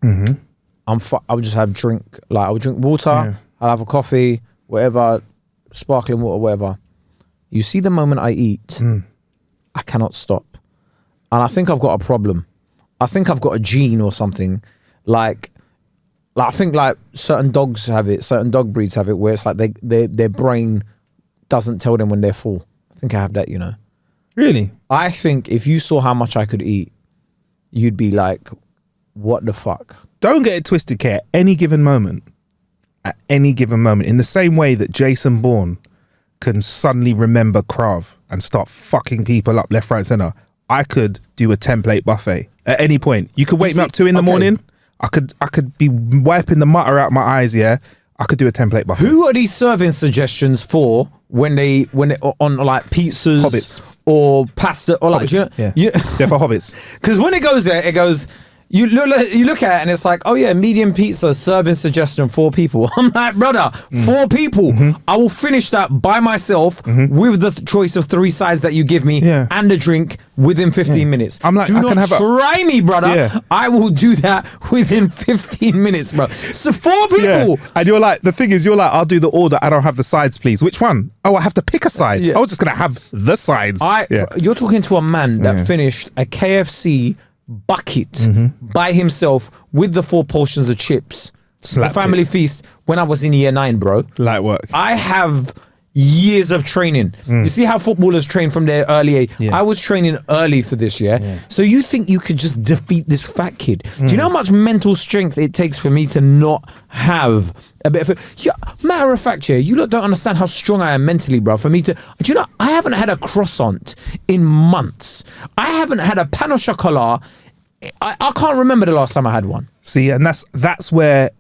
I would just have I would drink water, I'll have a coffee, whatever, sparkling water, whatever. You see, the moment I eat, I cannot stop. And I think I've got a problem. I think I've got a gene or something. Like I think like certain dogs have it, certain dog breeds have it, where it's like their brain doesn't tell them when they're full. I think I have that, you know. Really? I think if you saw how much I could eat, you'd be like, what the fuck? Don't get it twisted, Kae. At any given moment, in the same way that Jason Bourne can suddenly remember Krav and start fucking people up left, right, center, I could do a 10-plate buffet at any point. You could wake me up 2 in the morning. I could be wiping the mutter out my eyes. Yeah, I could do a 10-plate buffet. Who are these serving suggestions for when they on like pizzas, hobbits, or pasta, or like they're for hobbits? Because when it goes there, it goes. You look at it and it's like, oh yeah, medium pizza, serving suggestion, 4 people. I'm like, brother, 4 people. I will finish that by myself with the choice of 3 sides that you give me and a drink within 15 minutes. I'm like, try me, brother. Yeah. I will do that within 15 minutes, bro. So 4 people. Yeah. And you're like, the thing is, you're like, I'll do the order. I don't have the sides, please. Which one? Oh, I have to pick a side. I was just going to have the sides. You're talking to a man that finished a KFC bucket by himself with the 4 portions of chips. The family feast when I was in year 9, bro. Light work. I have years of training. You see how footballers train from their early age. I was training early for this, so you think you could just defeat this fat kid? Do you know how much mental strength it takes for me to not have a bit of matter of fact, you don't understand how strong I am mentally, bro. For me to, do you know, I haven't had a croissant in months. I haven't had a pain au chocolat. I can't remember the last time I had one. See, and that's where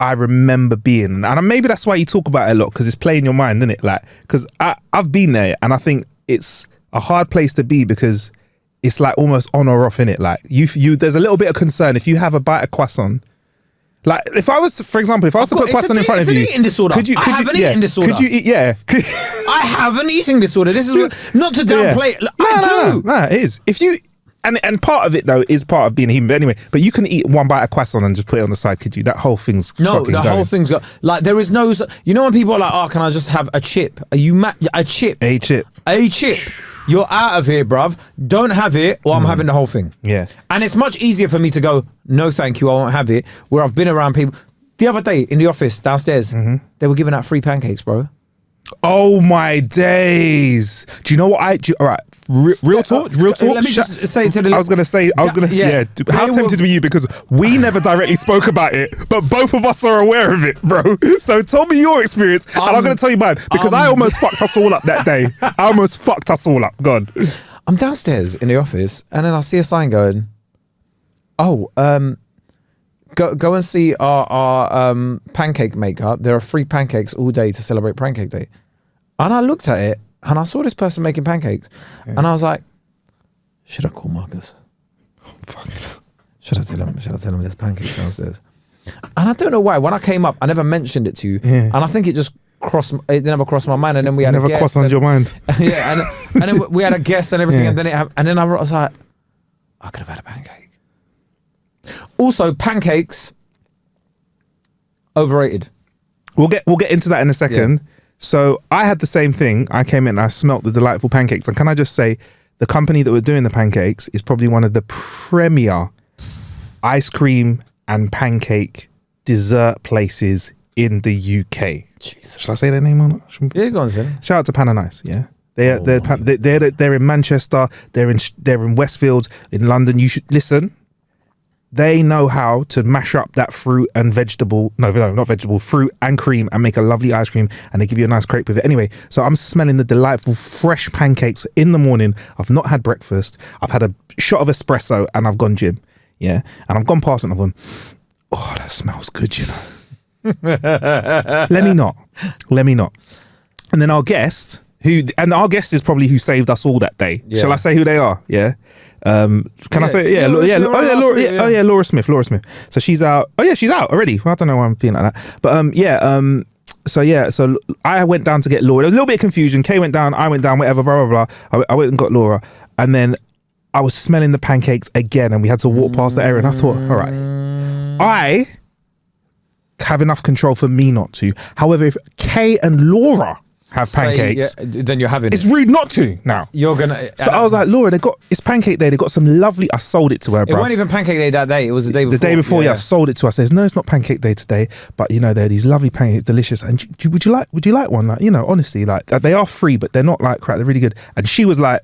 I remember being, and maybe that's why you talk about it a lot, because it's playing your mind, isn't it? Like, because I've been there, and I think it's a hard place to be, because it's like almost on or off, innit? Like you there's a little bit of concern if you have a bite of croissant. Like, if I was, for example, if I was to put croissant in front of you, it's an eating disorder. I have an eating disorder. Could you eat? Yeah. I have an eating disorder. This is not to downplay it. No, it is. If you. And part of it though is part of being a human. But anyway, but you can eat one bite of croissant and just put it on the side. Could you? That whole thing's whole thing's got like there is no. You know when people are like, "Oh, can I just have a chip?" Are you a chip? A chip. A chip. You're out of here, bruv. Don't have it, or I'm having the whole thing. Yeah. And it's much easier for me to go, "No, thank you, I won't have it." Where I've been around people. The other day in the office downstairs, they were giving out free pancakes, bro. Oh my days! Do you know what all right, real talk. Let me just say to the. I was gonna say. How tempted were you? Because we never directly spoke about it, but both of us are aware of it, bro. So tell me your experience, and I'm gonna tell you mine, because I almost fucked us all up that day. I almost fucked us all up. Go on. I'm downstairs in the office, and then I see a sign going, "Oh, go and see our pancake maker. There are free pancakes all day to celebrate Pancake Day." And I looked at it and I saw this person making pancakes, and I was like, should I call Marcus? Should I tell him there's pancakes downstairs? And I don't know why. When I came up, I never mentioned it to you, and I think it just it never crossed my mind. And then we had never a guest. Crossed on your mind. Yeah, and then we had a guest and everything, and then I was like, I could have had a pancake. Also, pancakes overrated. We'll get into that in a second. Yeah. So I had the same thing. I came in and I smelt the delightful pancakes. And can I just say, the company that were doing the pancakes is probably one of the premier ice cream and pancake dessert places in the UK. Jesus. Shall I say their name or not? Yeah, go on, sir. Shout out to Pan and Ice. Yeah. They're in Manchester. They're in Westfield, in London. You should listen. They know how to mash up that fruit and vegetable, not vegetable, fruit and cream, and make a lovely ice cream, and they give you a nice crepe with it. Anyway, so I'm smelling the delightful fresh pancakes in the morning. I've not had breakfast. I've had a shot of espresso and I've gone gym. Yeah. And I've gone past and I've gone, oh, that smells good, you know. Let me not. And then our guest is probably who saved us all that day. Yeah. Shall I say who they are? Yeah. Can I say Laura Smith. So she's out. Oh yeah, she's out already. Well, I don't know why I'm feeling like that. But so I went down to get Laura. There was a little bit of confusion. Kae went down, I went down, whatever, blah blah blah. I went and got Laura, and then I was smelling the pancakes again, and we had to walk past the area, and I thought, all right, I have enough control for me not to. However, if Kae and Laura have pancakes, then you're having it's rude not to now. You're gonna. So I was like, Laura, it's pancake day. They got some lovely. I sold it to her. It wasn't even pancake day that day. It was the day before. The day before, I sold it to her. I says, no, it's not pancake day today, but you know, they're these lovely pancakes, delicious. And would you like one? Like, you know, honestly, like they are free, but they're not like crap. They're really good. And she was like,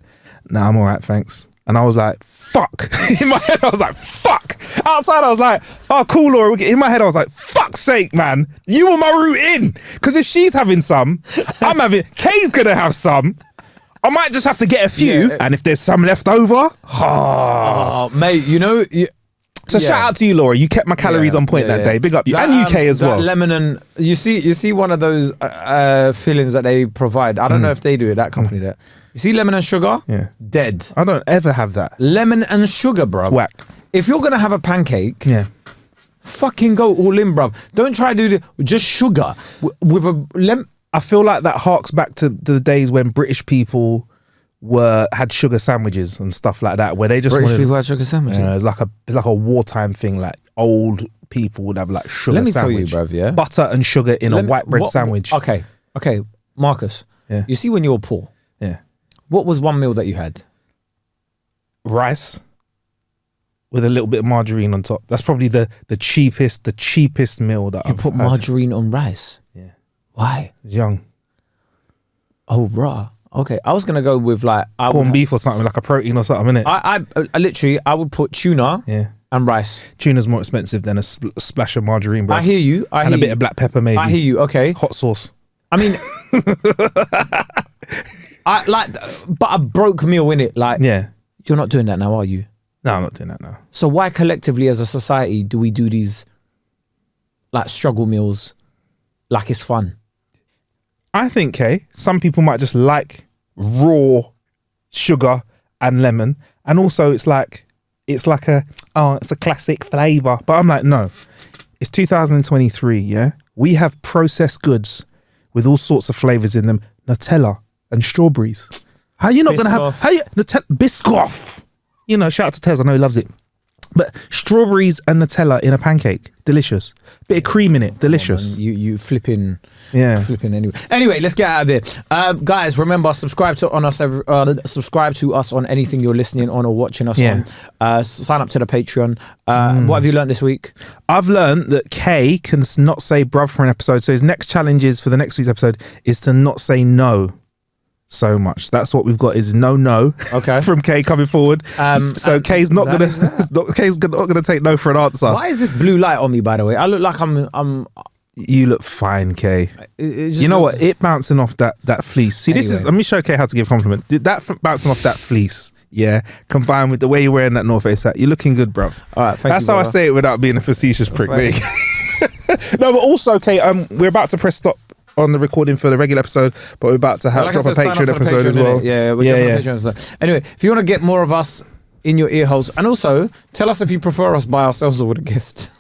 nah, I'm all right, thanks. And I was like, fuck. In my head, I was like, fuck. Outside, I was like, oh, cool, Laura. In my head, I was like, fuck's sake, man. You were my route in. Because if she's having some, I'm having, Kae's going to have some. I might just have to get a few. Yeah. And if there's some left over, mate, you know. So shout out to you, Laura. You kept my calories on point that day. Big up you. And UK as well. Lemon and, you see one of those fillings that they provide. I don't know if they do it, that company there. You see lemon and sugar? Yeah. Dead. I don't ever have that. Lemon and sugar, bruv. Whack. If you're going to have a pancake, fucking go all in, bruv. Don't try to do just sugar with a I feel like that harks back to the days when British people had sugar sandwiches and stuff like that, where they just people had sugar sandwiches. Yeah, it's like a wartime thing. Like old people would have like sugar sandwich. Let me tell you, bruv, yeah? Butter and sugar in a white bread sandwich. Okay, Marcus. Yeah. You see when you were poor, what was one meal that you had? Rice with a little bit of margarine on top. That's probably the cheapest meal that I've put had. Margarine on rice? Yeah. Why? Young. Oh, rah. Okay, I was gonna go with like corned beef or something, like a protein or something, innit? I literally I would put tuna and rice. Tuna's more expensive than a splash of margarine, bro. I hear you. And a bit of black pepper, maybe. I hear you. Okay. Hot sauce. I mean, I like, but a broke meal in it. Like, you're not doing that now, are you? No, I'm not doing that now. So why collectively as a society do we do these like struggle meals like it's fun? I think, some people might just like raw sugar and lemon, and also it's like it's a classic flavor. But I'm like, no, it's 2023. Yeah, we have processed goods with all sorts of flavors in them, Nutella and strawberries. How you not gonna have Nutella Biscoff? You know, shout out to Tez, I know he loves it. But strawberries and Nutella in a pancake, delicious. Bit of cream in it, delicious. You flipping anyway. Anyway, let's get out of here, guys. Remember, subscribe to us on anything you're listening on or watching us on. Sign up to the Patreon. What have you learned this week? I've learned that Kae can not say bruv for an episode, so his next challenge for the next week's episode is to not say no so much. That's what we've got, is no okay from Kae coming forward. So Kae's not gonna take no for an answer. Why is this blue light on me, by the way? I look like I'm you look fine, Kae. You know what, it bouncing off that fleece. See, this is, let me show Kae how to give a compliment. That bouncing off that fleece, combined with the way you're wearing that North Face hat, you're looking good, bruv. All right, that's how I say it without being a facetious prick. No, but also, Kae, we're about to press stop on the recording for the regular episode, but we're about to drop a Patreon episode as well. We're dropping a Patreon episode. Anyway, if you want to get more of us in your ear holes, and also tell us if you prefer us by ourselves or with a guest.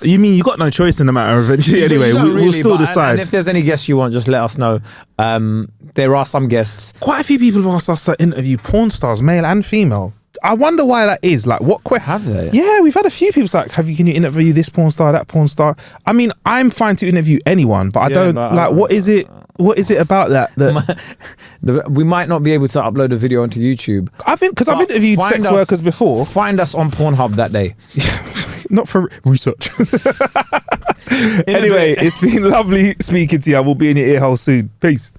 You mean you got no choice in the matter eventually? Anyway, we'll still decide. And if there's any guests you want, just let us know. There are some guests. Quite a few people have asked us to interview porn stars, male and female. I wonder why that is. Like, what have they? Yeah, we've had a few people like, can you interview this porn star, that porn star? I mean, I'm fine to interview anyone, but I don't like. What is it? What is it about that we might not be able to upload a video onto YouTube? I think because I've interviewed sex workers before. Find us on Pornhub that day. Not for research. Anyway, it's been lovely speaking to you. I will be in your ear hole soon. Peace.